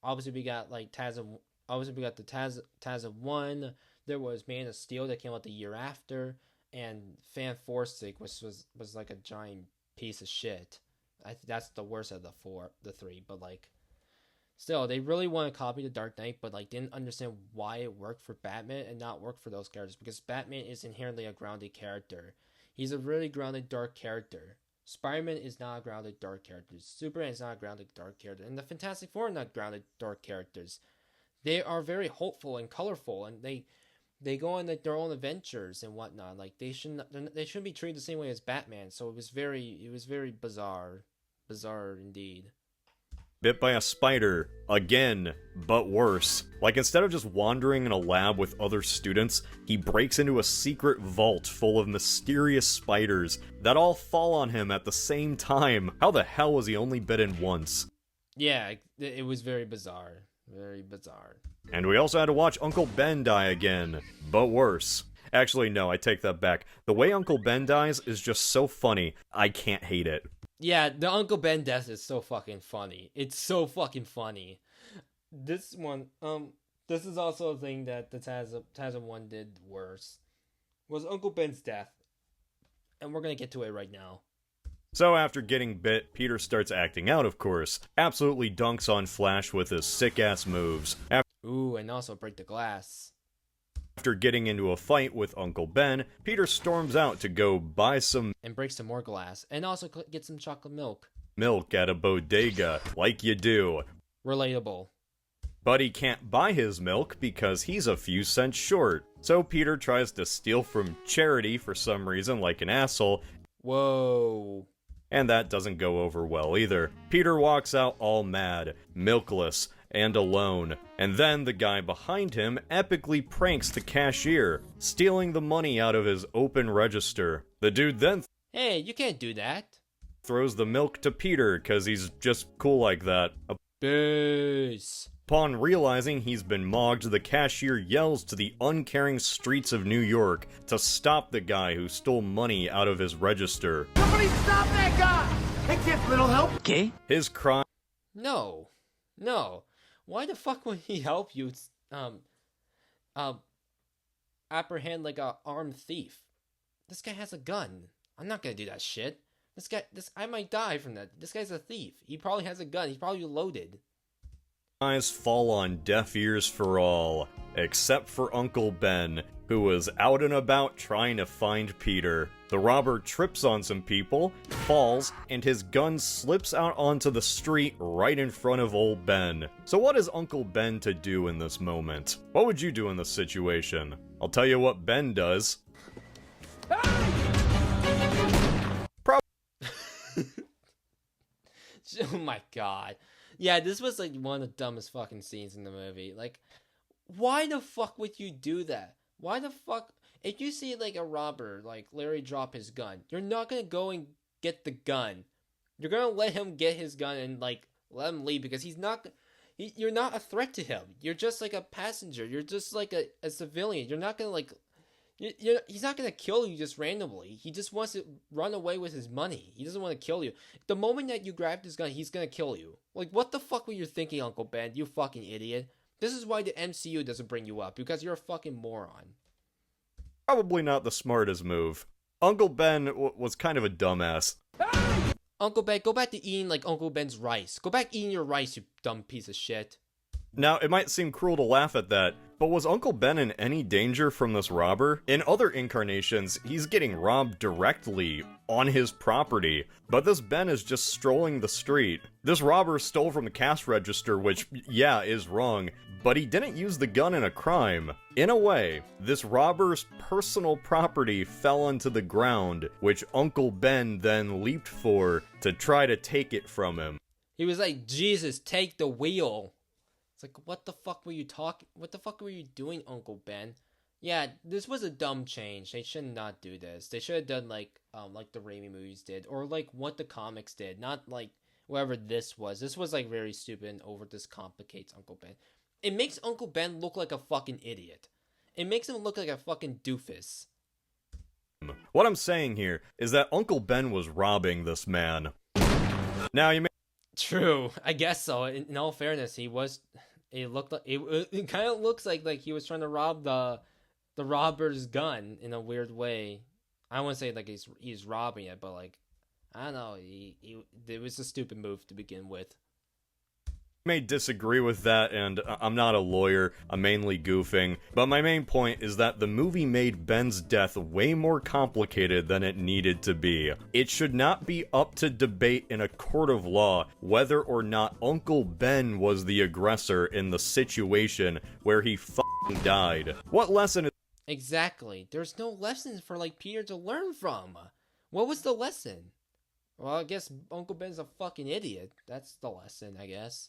obviously we got like Tarzan. Obviously we got the Tarzan 1. There was Man of Steel that came out the year after, and Fan Forstic, which was like a giant piece of shit. I think that's the worst of the three. But like, still, they really want to copy the Dark Knight, but like didn't understand why it worked for Batman and not work for those characters, because Batman is inherently a grounded character. He's a really grounded dark character. Spider-Man is not a grounded dark character. Superman is not a grounded dark character, and the Fantastic Four are not grounded dark characters. they are very hopeful and colorful, and they go on like their own adventures and whatnot. Like they shouldn't be treated the same way as Batman. So it was very bizarre indeed. Bit by a spider, again, but worse. Like, instead of just wandering in a lab with other students, he breaks into a secret vault full of mysterious spiders that all fall on him at the same time. How the hell was he only bitten once? Yeah, it was very bizarre. Very bizarre. And we also had to watch Uncle Ben die again, but worse. Actually, no, I take that back. The way Uncle Ben dies is just so funny, I can't hate it. Yeah, the Uncle Ben death is so fucking funny. It's so fucking funny. This one, this is also a thing that the TASM one did worse. Was Uncle Ben's death. And we're gonna get to it right now. So after getting bit, Peter starts acting out, of course. Absolutely dunks on Flash with his sick-ass moves. Ooh, and also break the glass. After getting into a fight with Uncle Ben, Peter storms out to go buy some and break some more glass, and also get some chocolate milk at a bodega, like you do. Relatable. But he can't buy his milk because he's a few cents short. So Peter tries to steal from Charity for some reason, like an asshole. Whoa. And that doesn't go over well either. Peter walks out all mad, milkless, and alone. And then the guy behind him epically pranks the cashier, stealing the money out of his open register. The dude then hey, you can't do that. Throws the milk to Peter because he's just cool like that. Booze. Upon realizing he's been mogged, the cashier yells to the uncaring streets of New York to stop the guy who stole money out of his register. Somebody stop that guy! Hey, kids, little help. Okay. His crime. No. Why the fuck would he help you, apprehend like a armed thief? This guy has a gun. I'm not gonna do that shit. I might die from that. This guy's a thief. He probably has a gun. He's probably loaded. Eyes fall on deaf ears for all, except for Uncle Ben, who was out and about trying to find Peter. The robber trips on some people, falls, and his gun slips out onto the street right in front of old Ben. So what is Uncle Ben to do in this moment? What would you do in this situation? I'll tell you what Ben does. Oh my god. Yeah, this was like one of the dumbest fucking scenes in the movie. Like, why the fuck would you do that? Why the fuck? If you see like a robber, like Larry drop his gun, you're not gonna go and get the gun. You're gonna let him get his gun and like let him leave because you're not a threat to him. You're just like a passenger. You're just like a civilian. You're not gonna like. He's not gonna kill you just randomly. He just wants to run away with his money. He doesn't want to kill you. The moment that you grab his gun, he's gonna kill you. Like, what the fuck were you thinking, Uncle Ben? You fucking idiot. This is why the MCU doesn't bring you up, because you're a fucking moron. Probably not the smartest move. Uncle Ben was kind of a dumbass. Uncle Ben, go back to eating like Uncle Ben's rice. Go back eating your rice, you dumb piece of shit. Now, it might seem cruel to laugh at that, but was Uncle Ben in any danger from this robber? In other incarnations, he's getting robbed directly on his property, but this Ben is just strolling the street. This robber stole from the cash register, which, yeah, is wrong, but he didn't use the gun in a crime. In a way, this robber's personal property fell onto the ground, which Uncle Ben then leaped for to try to take it from him. He was like, Jesus, take the wheel. It's like, what the fuck were you doing, Uncle Ben? Yeah, this was a dumb change. They should not do this. They should have done like the Raimi movies did, or like what the comics did, not like whatever this was. This was like very stupid and over this complicates Uncle Ben. It makes Uncle Ben look like a fucking idiot. It makes him look like a fucking doofus. What I'm saying here is that Uncle Ben was robbing this man. Now you may. True, I guess so. In all fairness, he was. It looked like it kind of looks like he was trying to rob the robber's gun in a weird way. I don't want to say like he's robbing it, but like I don't know. It was a stupid move to begin with. may disagree with that, and I'm not a lawyer, I'm mainly goofing, but my main point is that the movie made Ben's death way more complicated than it needed to be. It should not be up to debate in a court of law whether or not Uncle Ben was the aggressor in the situation where he f***ing died. What lesson is— Exactly. There's no lessons for, like, Peter to learn from. What was the lesson? Well, I guess Uncle Ben's a fucking idiot. That's the lesson, I guess.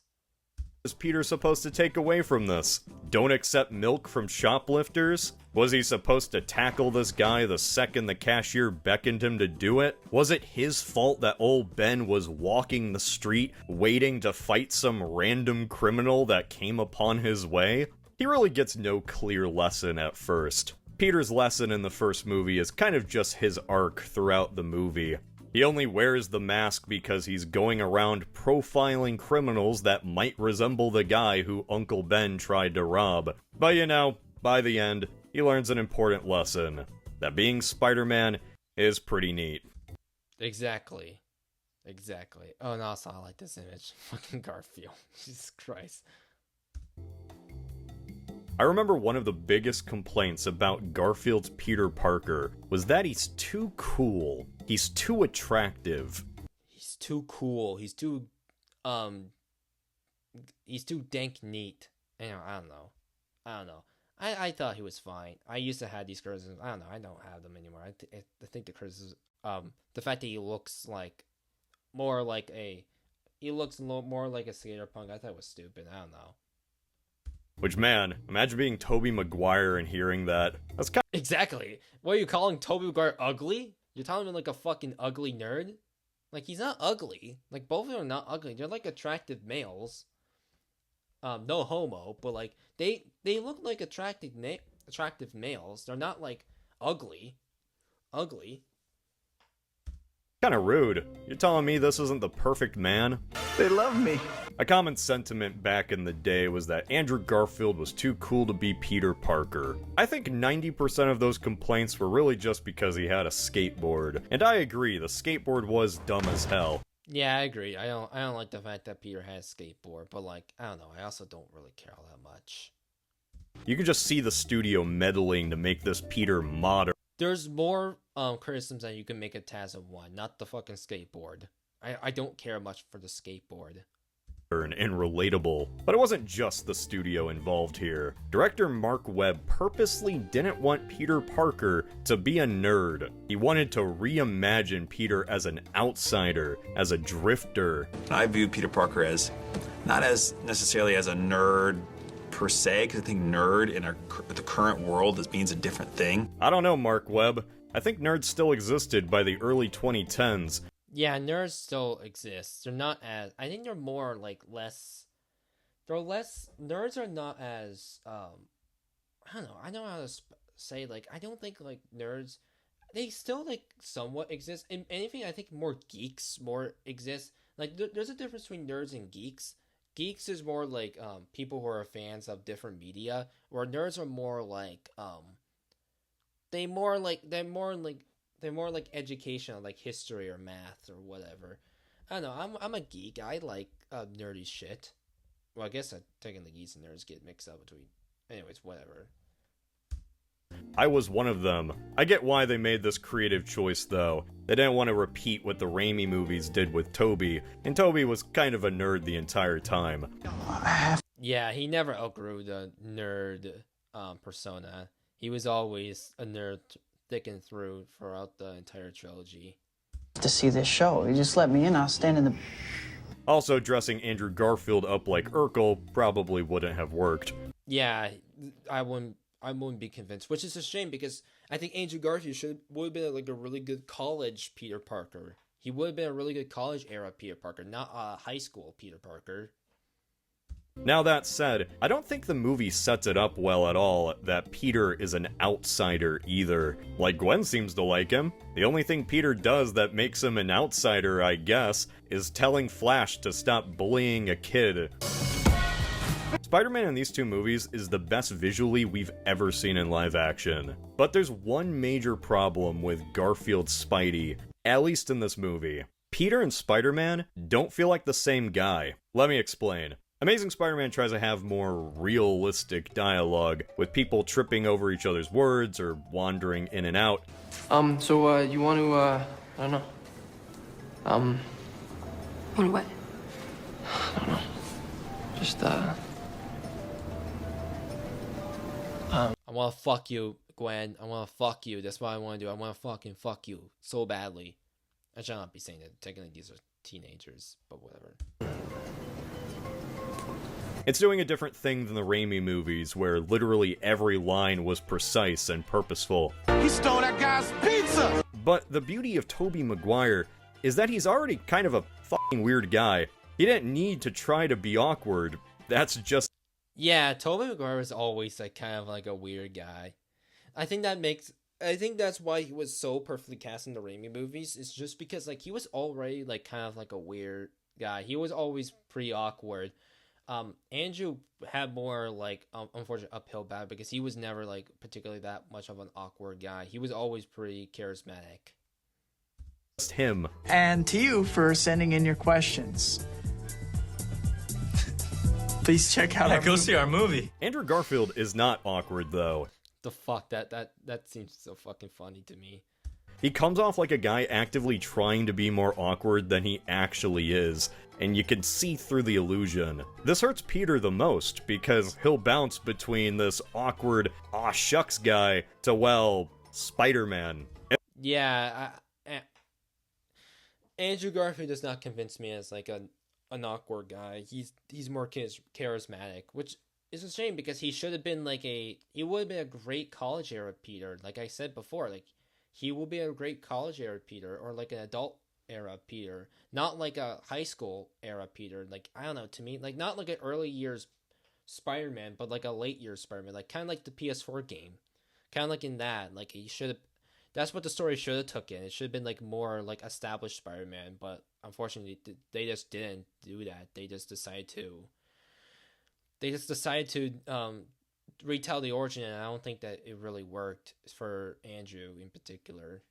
Peter supposed to take away from this? Don't accept milk from shoplifters? Was he supposed to tackle this guy the second the cashier beckoned him to do it? Was it his fault that old Ben was walking the street waiting to fight some random criminal that came upon his way? He really gets no clear lesson at first. Peter's lesson in the first movie is kind of just his arc throughout the movie. He only wears the mask because he's going around profiling criminals that might resemble the guy who Uncle Ben tried to rob. But you know, by the end, he learns an important lesson. That being Spider-Man is pretty neat. Exactly. Exactly. Oh, no, also, I like this image. Fucking Garfield. Jesus Christ. I remember one of the biggest complaints about Garfield's Peter Parker was that he's too cool. He's too attractive. He's too cool. He's too dank neat. I don't know. I thought he was fine. I used to have these criticisms. I don't know. I don't have them anymore. I think the criticism, the fact that he looks like more like he looks more like a skater punk. I thought it was stupid. I don't know. Which, man, imagine being Tobey Maguire and hearing that. That's kind of— Exactly. What are you calling Tobey Maguire ugly? You're telling me like a fucking ugly nerd? Like, he's not ugly. Like, both of them are not ugly. They're like attractive males. No homo, but like they look like attractive males. They're not like ugly. kind of rude. You're telling me this isn't the perfect man? They love me. A common sentiment back in the day was that Andrew Garfield was too cool to be Peter Parker. I think 90% of those complaints were really just because he had a skateboard. And I agree, the skateboard was dumb as hell. Yeah, I agree. I don't like the fact that Peter has a skateboard, but like, I don't know, I also don't really care all that much. You can just see the studio meddling to make this Peter modern. There's more criticisms that you can make a Taz of one, not the fucking skateboard. I don't care much for the skateboard. And relatable. But it wasn't just the studio involved here. Director Mark Webb purposely didn't want Peter Parker to be a nerd. He wanted to reimagine Peter as an outsider, as a drifter. I view Peter Parker as, not as necessarily as a nerd per se, because I think nerd in the current world means a different thing. I don't know, Mark Webb. I think nerds still existed by the early 2010s. Yeah, nerds still exist. They're not as... I think they're more, like, less... They're less... Nerds are not as... I don't know. I don't know how to say, like... I don't think, like, nerds... They still, like, somewhat exist. In anything, I think more geeks more exist. Like, there's a difference between nerds and geeks. Geeks is more, like, people who are fans of different media. Where nerds are more, like, They're more like educational, like history or math or whatever. I don't know. I'm a geek. I like nerdy shit. Well, I guess taking the geeks and nerds get mixed up between. Anyways, whatever. I was one of them. I get why they made this creative choice, though. They didn't want to repeat what the Raimi movies did with Tobey, and Tobey was kind of a nerd the entire time. Yeah, he never outgrew the nerd persona. He was always a nerd thick and through throughout the entire trilogy. To see this show, you just let me in, I'll stand in the... Also, dressing Andrew Garfield up like Urkel probably wouldn't have worked. Yeah, I wouldn't be convinced, which is a shame because I think Andrew Garfield would have been like a really good college Peter Parker. He would have been a really good college era Peter Parker, not a high school Peter Parker. Now that said, I don't think the movie sets it up well at all that Peter is an outsider either. Like, Gwen seems to like him. The only thing Peter does that makes him an outsider, I guess, is telling Flash to stop bullying a kid. Spider-Man in these two movies is the best visually we've ever seen in live action. But there's one major problem with Garfield's Spidey, at least in this movie. Peter and Spider-Man don't feel like the same guy. Let me explain. Amazing Spider-Man tries to have more realistic dialogue, with people tripping over each other's words or wandering in and out. You want to, I don't know. Want what? I don't know. Just, I want to fuck you, Gwen. I want to fuck you. That's what I want to do. I want to fucking fuck you so badly. I should not be saying that. Technically, these are teenagers, but whatever. It's doing a different thing than the Raimi movies, where literally every line was precise and purposeful. He stole that guy's pizza! But the beauty of Tobey Maguire is that he's already kind of a fucking weird guy. He didn't need to try to be awkward. That's just... Yeah, Tobey Maguire is always like kind of like a weird guy. I think that's why he was so perfectly cast in the Raimi movies. It's just because like he was already like kind of like a weird guy. He was always pretty awkward. Andrew had more like unfortunate uphill battle because he was never like particularly that much of an awkward guy. He was always pretty charismatic. Just him. And to you for sending in your questions. Please check out our see our movie. Andrew Garfield is not awkward, though. The fuck, that seems so fucking funny to me. He comes off like a guy actively trying to be more awkward than he actually is, and you can see through the illusion. This hurts Peter the most, because he'll bounce between this awkward, aw shucks guy to, well, Spider-Man. Yeah, Andrew Garfield does not convince me as like an awkward guy. He's more charismatic, which is a shame because he should have been like he would have been a great college era Peter. Like I said before, like he will be a great college era Peter or like an adult era Peter, not like a high school era Peter. Like I don't know, to me, like not like an early years Spider-Man, but like a late years Spider-Man, like kind of like the PS4 game, kind of like in that. Like he should have. That's what the story should have took in. It should have been like more like established Spider-Man, but unfortunately they just didn't do that. They just decided to retell the origin, and I don't think that it really worked for Andrew in particular.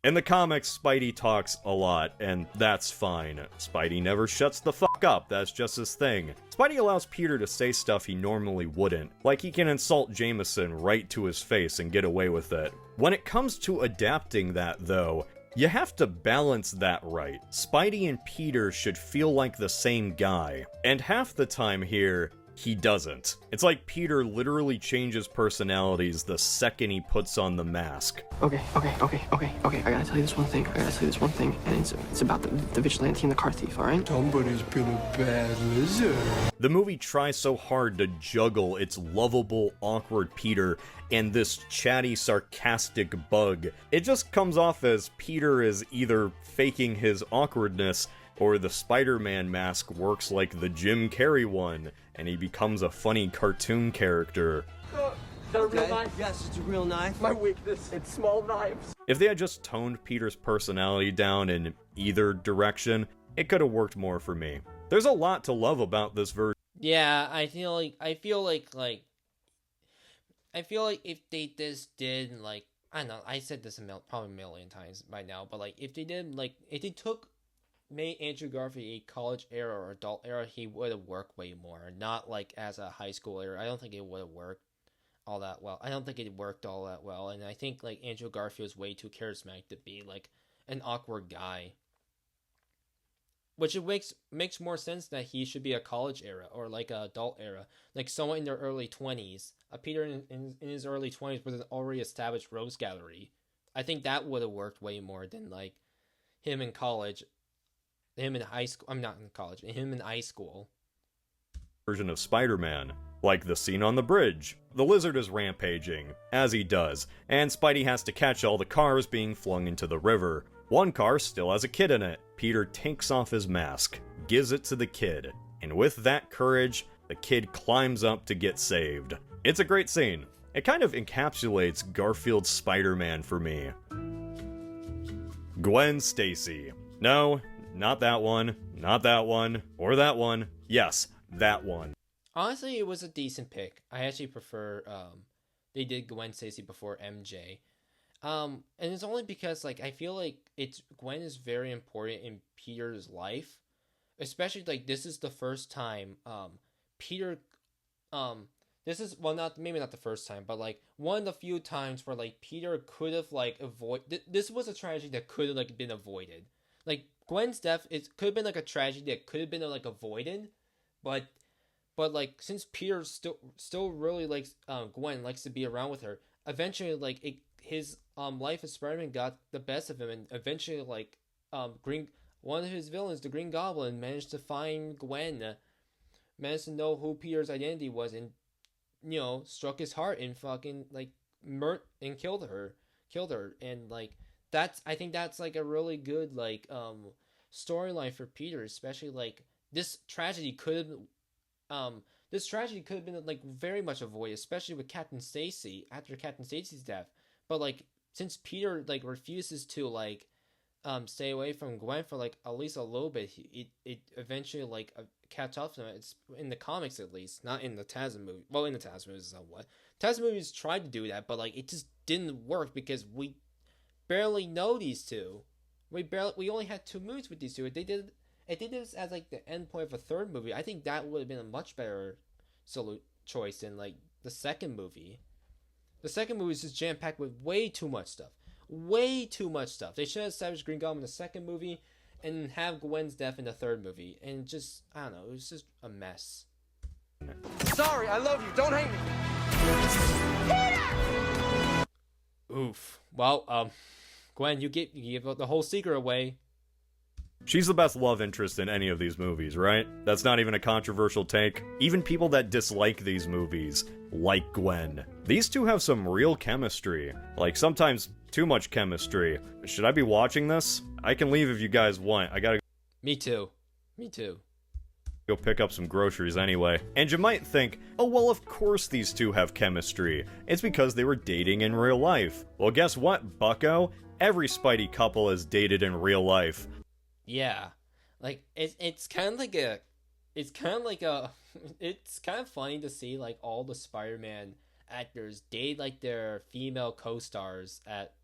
In the comics, Spidey talks a lot, and that's fine. Spidey never shuts the fuck up, that's just his thing. Spidey allows Peter to say stuff he normally wouldn't, like he can insult Jameson right to his face and get away with it. When it comes to adapting that, though, you have to balance that right. Spidey and Peter should feel like the same guy, and half the time here, he doesn't. It's like Peter literally changes personalities the second he puts on the mask. Okay, I gotta tell you this one thing, and it's about the vigilante and the car thief, alright? Somebody's been a bad lizard. The movie tries so hard to juggle its lovable, awkward Peter and this chatty, sarcastic bug. It just comes off as Peter is either faking his awkwardness or the Spider-Man mask works like the Jim Carrey one, and he becomes a funny cartoon character. Is that a real knife? Yes, it's a real knife. My weakness, it's small knives. If they had just toned Peter's personality down in either direction, it could have worked more for me. There's a lot to love about this version. Yeah, I feel like if they just did like, I don't know, I said this probably a million times by now, but like if they made Andrew Garfield a college era or adult era, he would have worked way more. Not like as a high school era. I don't think it would have worked all that well. And I think like Andrew Garfield is way too charismatic to be like an awkward guy. Which it makes more sense that he should be a college era or like an adult era. Like someone in their early 20s. A Peter in his early 20s with an already established rogues gallery. I think that would have worked way more than like him in college. Him in high school. I'm not in college. Him in high school. Version of Spider-Man. Like the scene on the bridge. The lizard is rampaging, as he does, and Spidey has to catch all the cars being flung into the river. One car still has a kid in it. Peter takes off his mask, gives it to the kid, and with that courage, the kid climbs up to get saved. It's a great scene. It kind of encapsulates Garfield's Spider-Man for me. Gwen Stacy. No, not that one, or that one. Yes, that one. Honestly, it was a decent pick. I actually prefer, they did Gwen Stacy before MJ. And it's only because, like, I feel like Gwen is very important in Peter's life. especially like this is the first time Peter this is, well, not maybe not the first time, but like one of the few times where like Peter could have like this was a tragedy that could have like been avoided. Like Gwen's death, it could have been like a tragedy that could have been like avoided, but like since Peter still really likes Gwen, likes to be around with her, eventually like his life as Spider-Man got the best of him, and eventually like one of his villains, the Green Goblin, managed to find Gwen, managed to know who Peter's identity was, and struck his heart and fucking like and killed her, and like I think that's like a really good like storyline for Peter, especially like this tragedy could have been like very much avoided, especially with Captain Stacy after Captain Stacy's death. But like since Peter like refuses to like stay away from Gwen for like at least a little bit, it eventually like catch up to him. It's in the comics, at least, not in the TASM movie. Well, in the TASM movies, somewhat. TASM movies tried to do that, but like it just didn't work because we barely know these two. We only had 2 movies with these two. They did this as like the end point of a third movie. I think that would have been a much better choice than like the second movie. The second movie is just jam packed with way too much stuff. Way too much stuff. They should have established Green Goblin in the second movie and have Gwen's death in the third movie. And just, I don't know, it was just a mess. Sorry, I love you. Don't hate me. Oof. Well, Gwen, you give the whole secret away. She's the best love interest in any of these movies, right? That's not even a controversial take. Even people that dislike these movies like Gwen. These two have some real chemistry. Like, sometimes too much chemistry. Should I be watching this? I can leave if you guys want. I gotta... Me too. Go pick up some groceries anyway. And you might think, oh well, of course these two have chemistry. It's because they were dating in real life. Well, guess what, bucko? Every Spidey couple is dated in real life. Yeah, like it's kind of funny to see like all the Spider-Man actors date like their female co-stars at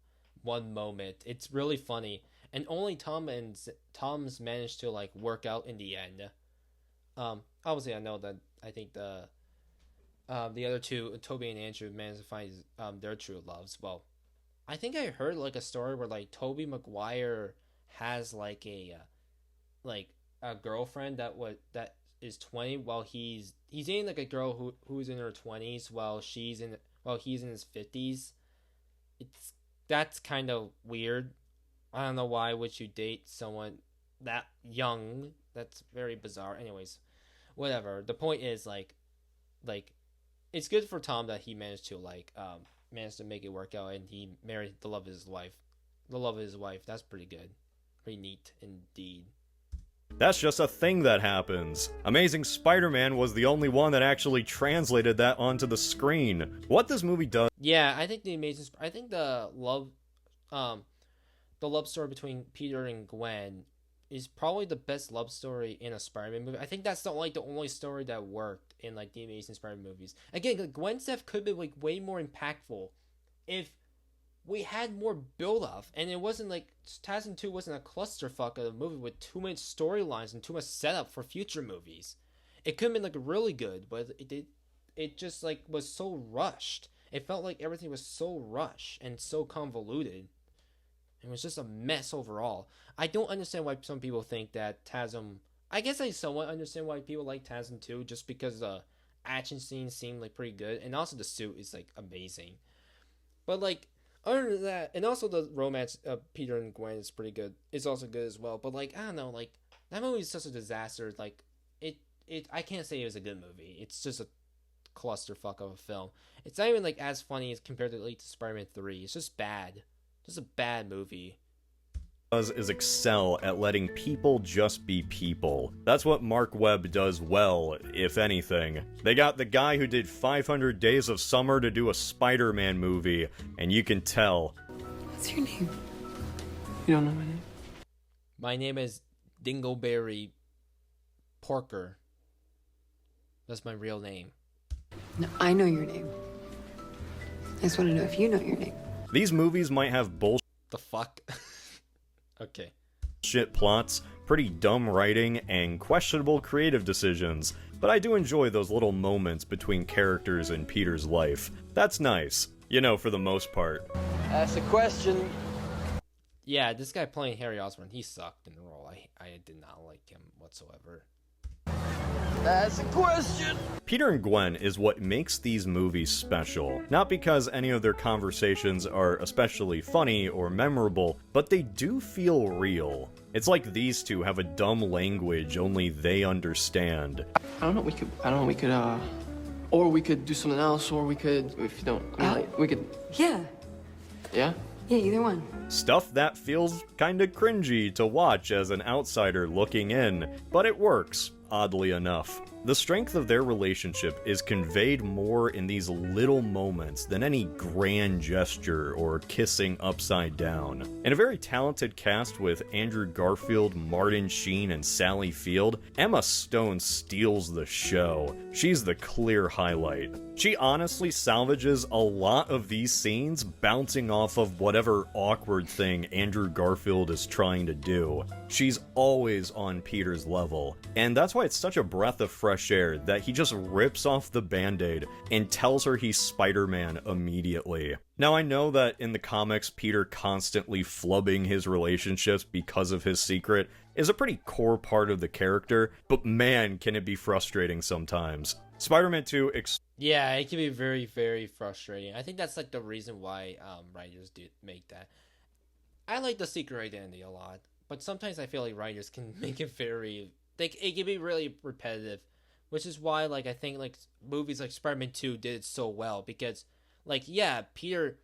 one moment. It's really funny, and only Tom's managed to like work out in the end. Obviously, I think the other two, Toby and Andrew, managed to find their true loves. Well, I think I heard like a story where like Tobey Maguire has like a girlfriend that is 20 while he's dating like a girl who's in her 20s while he's in his 50s. That's kind of weird. I don't know why would you date someone that young. That's very bizarre. Anyways, whatever. The point is like it's good for Tom that he managed to make it work out and he married the love of his wife. That's pretty good. Pretty neat indeed. That's just a thing that happens. Amazing Spider-Man was the only one that actually translated that onto the screen. What this movie does... Yeah, I think the love story between Peter and Gwen is probably the best love story in a Spider-Man movie. I think that's the only story that worked in like the Amazing Spider-Man movies. Again, like, Gwen's death could be like way more impactful if we had more build-up, and it wasn't like TASM 2 wasn't a clusterfuck of a movie with too much storylines and too much setup for future movies. It could have been like really good, but it just like was so rushed. It felt like everything was so rushed and so convoluted. It was just a mess overall. I don't understand why some people think that TASM... I guess I somewhat understand why people like TASM 2, just because the action scenes seem like pretty good, and also the suit is like amazing. But like, other than that, and also the romance of Peter and Gwen is pretty good. It's also good as well. But like, I don't know, like that movie is such a disaster. Like I can't say it was a good movie. It's just a clusterfuck of a film. It's not even like as funny as compared to Spider-Man 3. It's just bad. Just a bad movie. Is excel at letting people just be people. That's what Mark Webb does well, if anything. They got the guy who did 500 Days of Summer to do a Spider-Man movie, and you can tell. What's your name? You don't know my name? My name is Dingleberry Porker. That's my real name. No, I know your name. I just want to know if you know your name. These movies might have bullshit. The fuck? Okay. shit plots, pretty dumb writing, and questionable creative decisions, but I do enjoy those little moments between characters in Peter's life. That's nice. You know, for the most part. Ask a question. Yeah, this guy playing Harry Osborn, he sucked in the role. I did not like him whatsoever. Ask a question. Peter and Gwen is what makes these movies special. Not because any of their conversations are especially funny or memorable, but they do feel real. It's like these two have a dumb language only they understand. I don't know. Or we could do something else, or we could, if you don't, we could. Yeah. Yeah? Yeah, either one. Stuff that feels kinda cringy to watch as an outsider looking in, but it works, oddly enough. The strength of their relationship is conveyed more in these little moments than any grand gesture or kissing upside down. In a very talented cast with Andrew Garfield, Martin Sheen, and Sally Field, Emma Stone steals the show. She's the clear highlight. She honestly salvages a lot of these scenes bouncing off of whatever awkward thing Andrew Garfield is trying to do. She's always on Peter's level, and that's why it's such a breath of fresh air that he just rips off the band-aid and tells her he's Spider-Man immediately. Now I know that in the comics, Peter constantly flubbing his relationships because of his secret is a pretty core part of the character, but man, can it be frustrating sometimes. Spider-Man 2 Yeah, it can be very, very frustrating. I think that's like the reason why writers do make that. I like the secret identity a lot, but sometimes I feel like writers can make it it can be really repetitive, which is why like I think like movies like Spider-Man 2 did it so well, because like yeah, Peter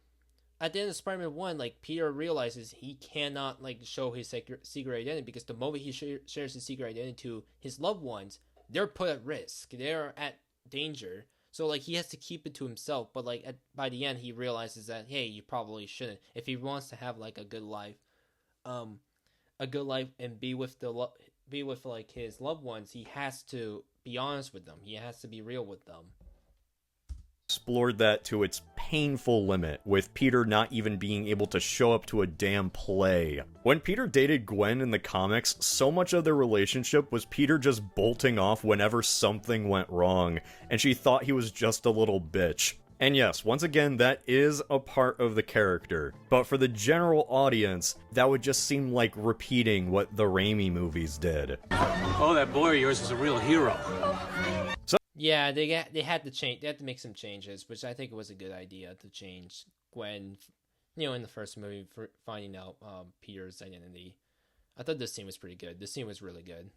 at the end of Spider-Man 1, like Peter realizes he cannot like show his secret identity, because the moment he shares his secret identity to his loved ones, they're put at risk. They're at danger. So like he has to keep it to himself, but like by the end he realizes that hey, you probably shouldn't. If he wants to have like a good life and be with like his loved ones, he has to be honest with them. He has to be real with them. Explored that to its painful limit, with Peter not even being able to show up to a damn play. When Peter dated Gwen in the comics, so much of their relationship was Peter just bolting off whenever something went wrong, and she thought he was just a little bitch. And yes, once again, that is a part of the character, but for the general audience, that would just seem like repeating what the Raimi movies did. Oh, that boy of yours is a real hero. Yeah, they had to change. They had to make some changes, which I think was a good idea to change Gwen. In the first movie, for finding out Peter's identity. I thought this scene was pretty good. This scene was really good.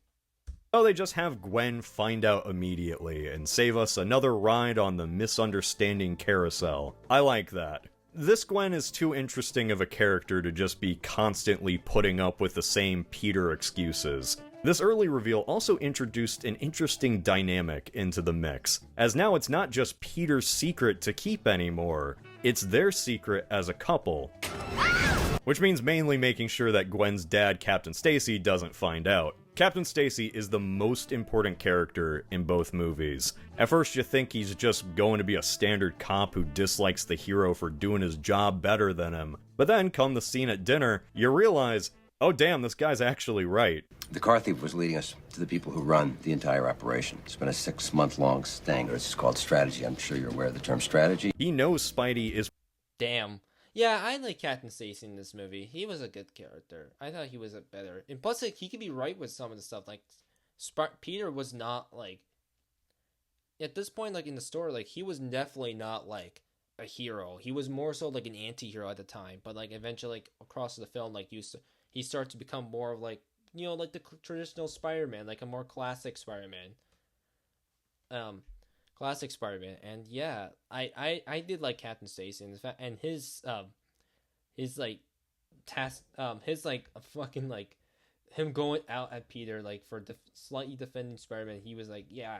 Oh, they just have Gwen find out immediately and save us another ride on the misunderstanding carousel. I like that. This Gwen is too interesting of a character to just be constantly putting up with the same Peter excuses. This early reveal also introduced an interesting dynamic into the mix, as now it's not just Peter's secret to keep anymore, it's their secret as a couple. Which means mainly making sure that Gwen's dad, Captain Stacy, doesn't find out. Captain Stacy is the most important character in both movies. At first you think he's just going to be a standard cop who dislikes the hero for doing his job better than him. But then, come the scene at dinner, you realize, oh damn, this guy's actually right. The car thief was leading us to the people who run the entire operation. It's been a 6-month-long sting. It's called strategy. I'm sure you're aware of the term strategy. He knows Spidey is... Damn. Yeah, I like Captain Stacy in this movie. He was a good character. I thought he was a better... And plus, like, he could be right with some of the stuff. Like, Peter was not, like... At this point, like, in the story, like, he was definitely not, like, a hero. He was more so, like, an anti-hero at the time. But, like, eventually, like, across the film, like, he starts to become more of, like, like the traditional Spider-Man, like a more classic Spider-Man. Classic Spider-Man. And yeah, I did like Captain Stacy, and his like task, his like fucking like him going out at Peter like for slightly defending Spider-Man. He was like, yeah,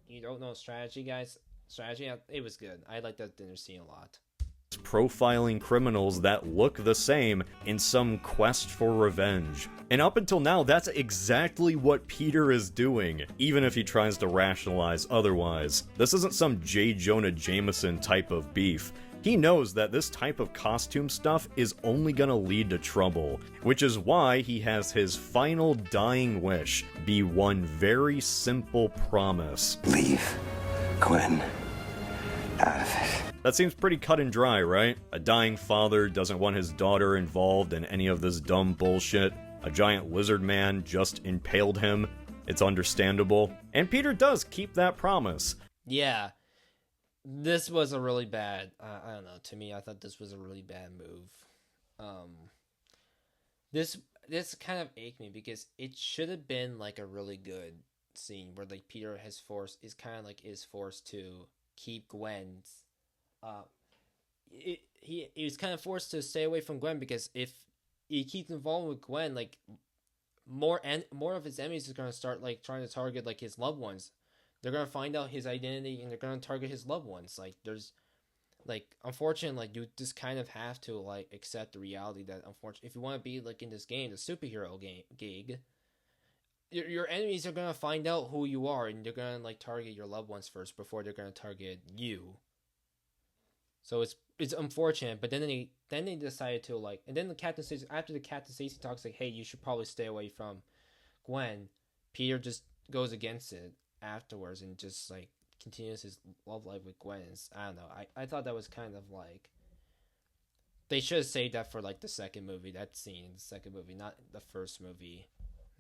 you don't know strategy, guys. Strategy. It was good. I liked that dinner scene a lot. Profiling criminals that look the same in some quest for revenge. And up until now, that's exactly what Peter is doing, even if he tries to rationalize otherwise. This isn't some J. Jonah Jameson type of beef. He knows that this type of costume stuff is only gonna lead to trouble, which is why he has his final dying wish be one very simple promise. Leave Gwen out of it. That seems pretty cut and dry, right? A dying father doesn't want his daughter involved in any of this dumb bullshit. A giant lizard man just impaled him. It's understandable. And Peter does keep that promise. Yeah. This was a really bad, I don't know, to me, I thought this was a really bad move. This kind of ached me because it should have been like a really good scene where like Peter is forced to keep Gwen's, he was kind of forced to stay away from Gwen, because if he keeps involved with Gwen, like more of his enemies are going to start like trying to target like his loved ones. They're going to find out his identity and they're going to target his loved ones. Like, there's, like, unfortunately, like, you just kind of have to, like, accept the reality that, unfortunately, if you want to be, like, in this game, the superhero gig, your enemies are going to find out who you are, and they're going to, like, target your loved ones first before they're going to target you. So it's unfortunate, but then they decided to, like, and then after the Captain Stacy talks, like, hey, you should probably stay away from Gwen, Peter just goes against it afterwards and just like continues his love life with Gwen. I don't know, I thought that was kind of like, they should have saved that for like the second movie, that scene in the second movie, not the first movie,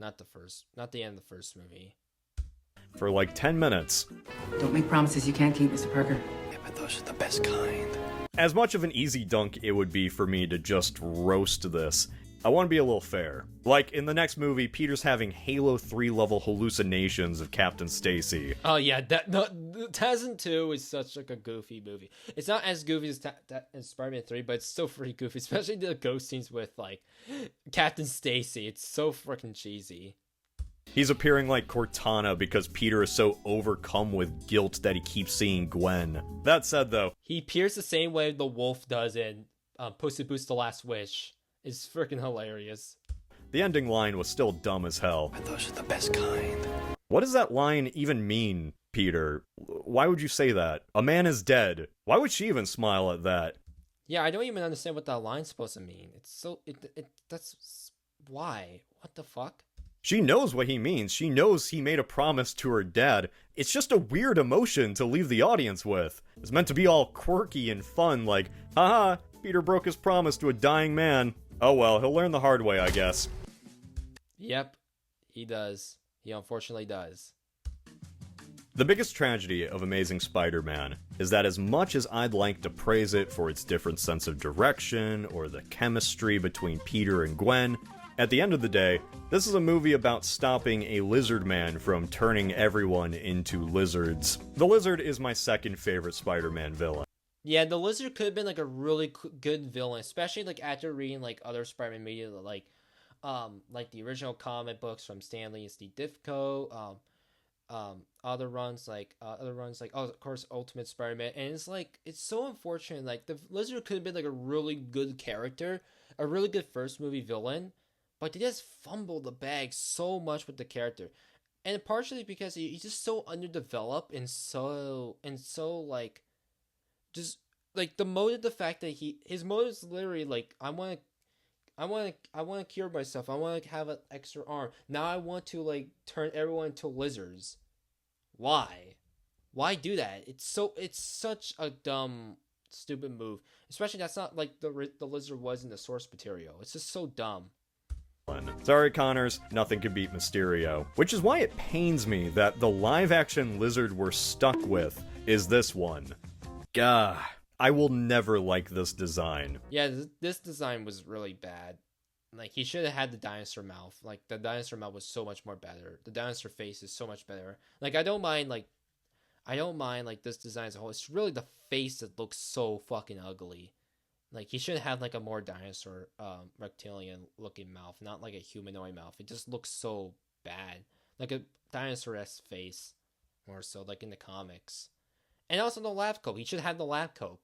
not the end of the first movie. For like 10 minutes. Don't make promises you can't keep, Mr. Parker. Yeah, but those are the best kind. As much of an easy dunk it would be for me to just roast this, I want to be a little fair. Like, in the next movie, Peter's having Halo 3 level hallucinations of Captain Stacy. Oh yeah, Tarzan 2 is such like a goofy movie. It's not as goofy as Spider-Man 3, but it's still pretty goofy, especially the ghost scenes with like Captain Stacy. It's so freaking cheesy. He's appearing like Cortana because Peter is so overcome with guilt that he keeps seeing Gwen. That said though, he appears the same way the wolf does in Puss in Boots: The Last Wish. It's freaking hilarious. The ending line was still dumb as hell. But those are the best kind. What does that line even mean, Peter? Why would you say that? A man is dead. Why would she even smile at that? Yeah, I don't even understand what that line's supposed to mean. It's so... That's... Why? What the fuck? She knows what he means. She knows he made a promise to her dad. It's just a weird emotion to leave the audience with. It's meant to be all quirky and fun, like, haha, Peter broke his promise to a dying man. Oh well, he'll learn the hard way, I guess. Yep, he does. He unfortunately does. The biggest tragedy of Amazing Spider-Man is that as much as I'd like to praise it for its different sense of direction or the chemistry between Peter and Gwen, at the end of the day, this is a movie about stopping a lizard man from turning everyone into lizards. The Lizard is my second favorite Spider-Man villain. Yeah, the Lizard could have been like a really good villain, especially like after reading like other Spider-Man media, like the original comic books from Stan Lee and Steve Ditko, other runs like oh, of course Ultimate Spider-Man, and it's so unfortunate. Like the Lizard could have been like a really good character, a really good first movie villain, but they just fumbled the bag so much with the character, and partially because he's just so underdeveloped and so like. Just like the fact that his motive is literally like, I want to cure myself. I want to have an extra arm. Now I want to like turn everyone into lizards. Why do that? It's such a dumb, stupid move. Especially that's not like the lizard was in the source material. It's just so dumb. Sorry, Connors, nothing could beat Mysterio. Which is why it pains me that the live-action lizard we're stuck with is this one. Gah, I will never like this design. Yeah, this design was really bad. Like, he should have had the dinosaur mouth. Like, the dinosaur mouth was so much more better. The dinosaur face is so much better. Like, I don't mind this design as a whole. It's really the face that looks so fucking ugly. Like, he should have had like a more dinosaur, reptilian looking mouth, not like a humanoid mouth. It just looks so bad. Like a dinosaur-esque face, more so, like in the comics. And also the lab coat. He should have the lab coat.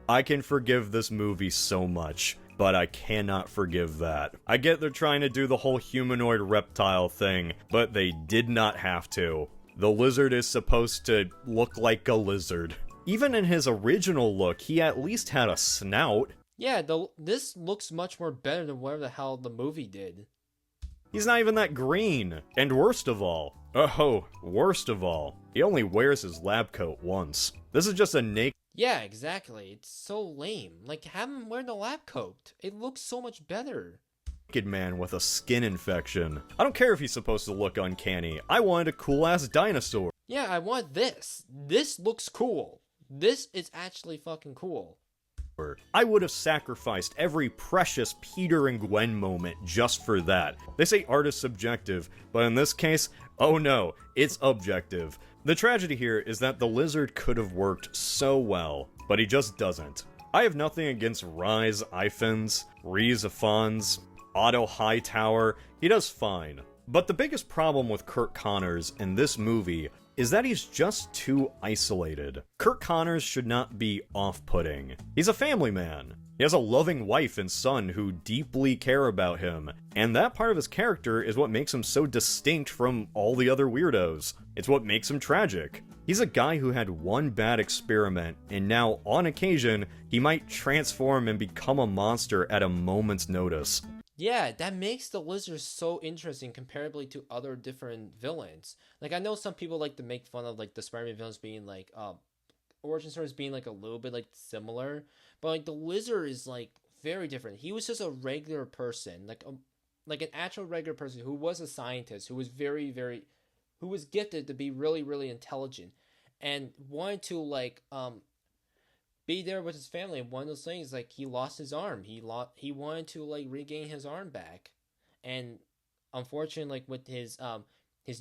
I can forgive this movie so much, but I cannot forgive that. I get they're trying to do the whole humanoid reptile thing, but they did not have to. The lizard is supposed to look like a lizard. Even in his original look, he at least had a snout. Yeah, this looks much more better than whatever the hell the movie did. He's not even that green. And worst of all, he only wears his lab coat once. This is just a naked... Yeah, exactly. It's so lame. Like, have him wear the lab coat. It looks so much better. Naked man with a skin infection. I don't care if he's supposed to look uncanny. I wanted a cool-ass dinosaur. Yeah, I want this. This looks cool. This is actually fucking cool. I would have sacrificed every precious Peter and Gwen moment just for that. They say art is subjective, but in this case, oh no, it's objective. The tragedy here is that the lizard could have worked so well, but he just doesn't. I have nothing against Rise Ifans, Reese Afons, Otto Hightower, he does fine. But the biggest problem with Curt Connors in this movie is that he's just too isolated. Curt Connors should not be off-putting. He's a family man. He has a loving wife and son who deeply care about him, and that part of his character is what makes him so distinct from all the other weirdos. It's what makes him tragic. He's a guy who had one bad experiment, and now, on occasion, he might transform and become a monster at a moment's notice. Yeah, that makes the lizard so interesting comparably to other different villains. Like, I know some people like to make fun of, like, the Spider-Man villains being, like, origin stories being, like, a little bit, like, similar. But, like, the lizard is, like, very different. He was just a regular person. Like an actual regular person who was a scientist, who was who was gifted to be really, really intelligent. And wanted to, like, be there with his family. And one of those things, like, he lost his arm. He wanted to, like, regain his arm back, and unfortunately, like, with his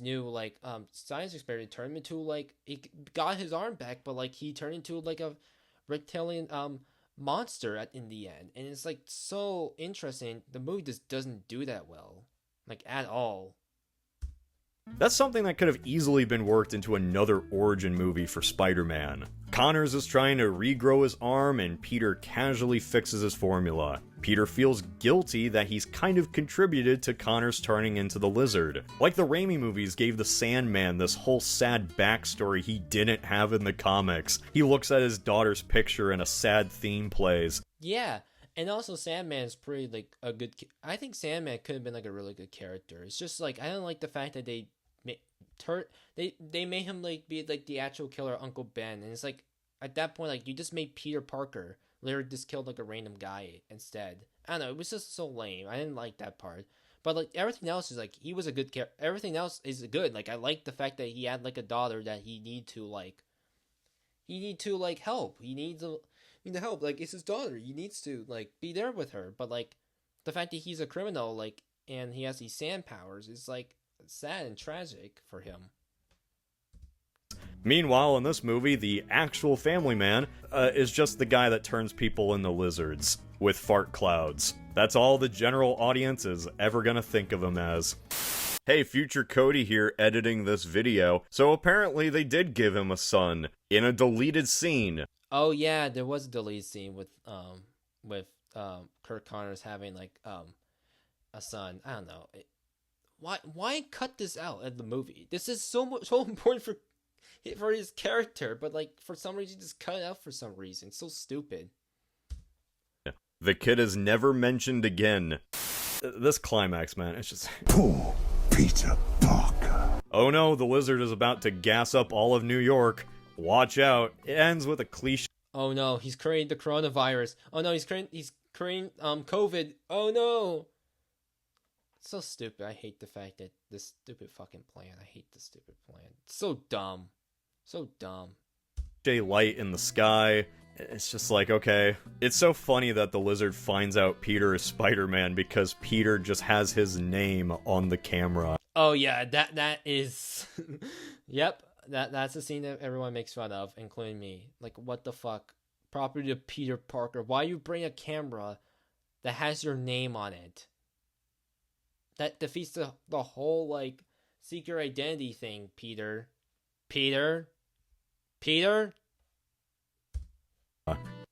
new, like, science experiment, turned him into, like, he got his arm back, but, like, he turned into, like, a reptilian monster in the end. And it's, like, so interesting. The movie just doesn't do that well, like, at all. That's something that could have easily been worked into another origin movie for Spider-Man. Connors is trying to regrow his arm, and Peter casually fixes his formula. Peter feels guilty that he's kind of contributed to Connors turning into the lizard. Like the Raimi movies gave the Sandman this whole sad backstory he didn't have in the comics. He looks at his daughter's picture and a sad theme plays. Yeah, and also Sandman's pretty, like, a good... I think Sandman could have been, like, a really good character. It's just, like, I don't like the fact that they made him, like, be, like, the actual killer Uncle Ben, and it's like, at that point, like, you just made Peter Parker literally just killed, like, a random guy instead. I don't know, it was just so lame. I didn't like that part. But, like, everything else is, like, he was a good character. Everything else is good. Like, I like the fact that he had, like, a daughter that he need to help. He needs to help. Like, it's his daughter. He needs to, like, be there with her. But, like, the fact that he's a criminal, like, and he has these sand powers is, like, sad and tragic for him. Meanwhile, in this movie, the actual family man is just the guy that turns people into lizards with fart clouds. That's all the general audience is ever gonna think of him as. Hey, future Cody here editing this video. So apparently they did give him a son in a deleted scene. Oh yeah, there was a deleted scene with Curt Connors having, like, a son. I don't know. Why cut this out of the movie? This is so important for his character, but, like, for some reason just cut it out for some reason. It's so stupid. The kid is never mentioned again. This climax, man, it's just... Poor Peter Parker. Oh no, the lizard is about to gas up all of New York. Watch out. It ends with a cliche. Oh no, he's creating the coronavirus. Oh no, he's creating COVID. Oh no. It's so stupid. I hate the fact that this stupid fucking plan. I hate this stupid plan. It's so dumb. So dumb. Light in the sky. It's just like, okay. It's so funny that the lizard finds out Peter is Spider-Man because Peter just has his name on the camera. Oh yeah, that is... Yep, that's the scene that everyone makes fun of, including me. Like, what the fuck? Property of Peter Parker. Why you bring a camera that has your name on it? That defeats the whole, like, secret identity thing, Peter. Peter?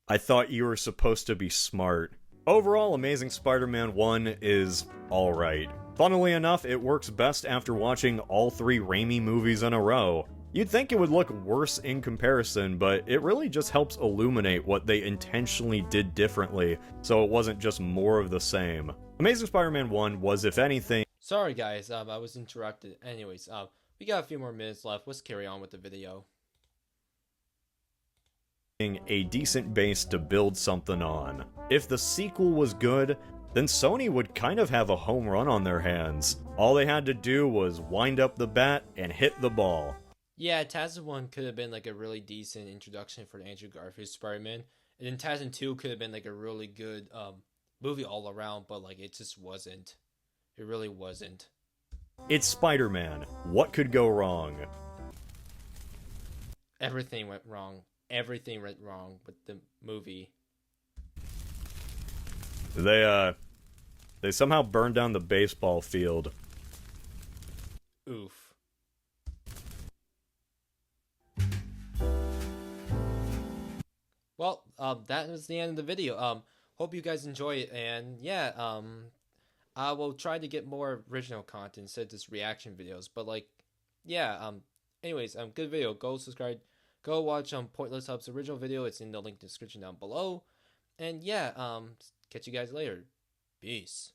I thought you were supposed to be smart. Overall, Amazing Spider-Man 1 is alright. Funnily enough, it works best after watching all 3 Raimi movies in a row. You'd think it would look worse in comparison, but it really just helps illuminate what they intentionally did differently, so it wasn't just more of the same. Amazing Spider-Man 1 was, if anything... Sorry guys, I was interrupted. Anyways, we got a few more minutes left. Let's carry on with the video. A decent base to build something on. If the sequel was good, then Sony would kind of have a home run on their hands. All they had to do was wind up the bat and hit the ball. Yeah, Tarzan 1 could have been like a really decent introduction for Andrew Garfield's Spider-Man. And then Tarzan 2 could have been like a really good movie all around, but like it just wasn't. It really wasn't. It's Spider-Man. What could go wrong? Everything went wrong. Everything went wrong with the movie. They somehow burned down the baseball field. Oof. Well, that was the end of the video. Hope you guys enjoy it, and yeah, I will try to get more original content instead of just reaction videos. But like, yeah, anyways, good video. Go subscribe. Go watch PointlessHub's original video. It's in the link description down below. And yeah, catch you guys later. Peace.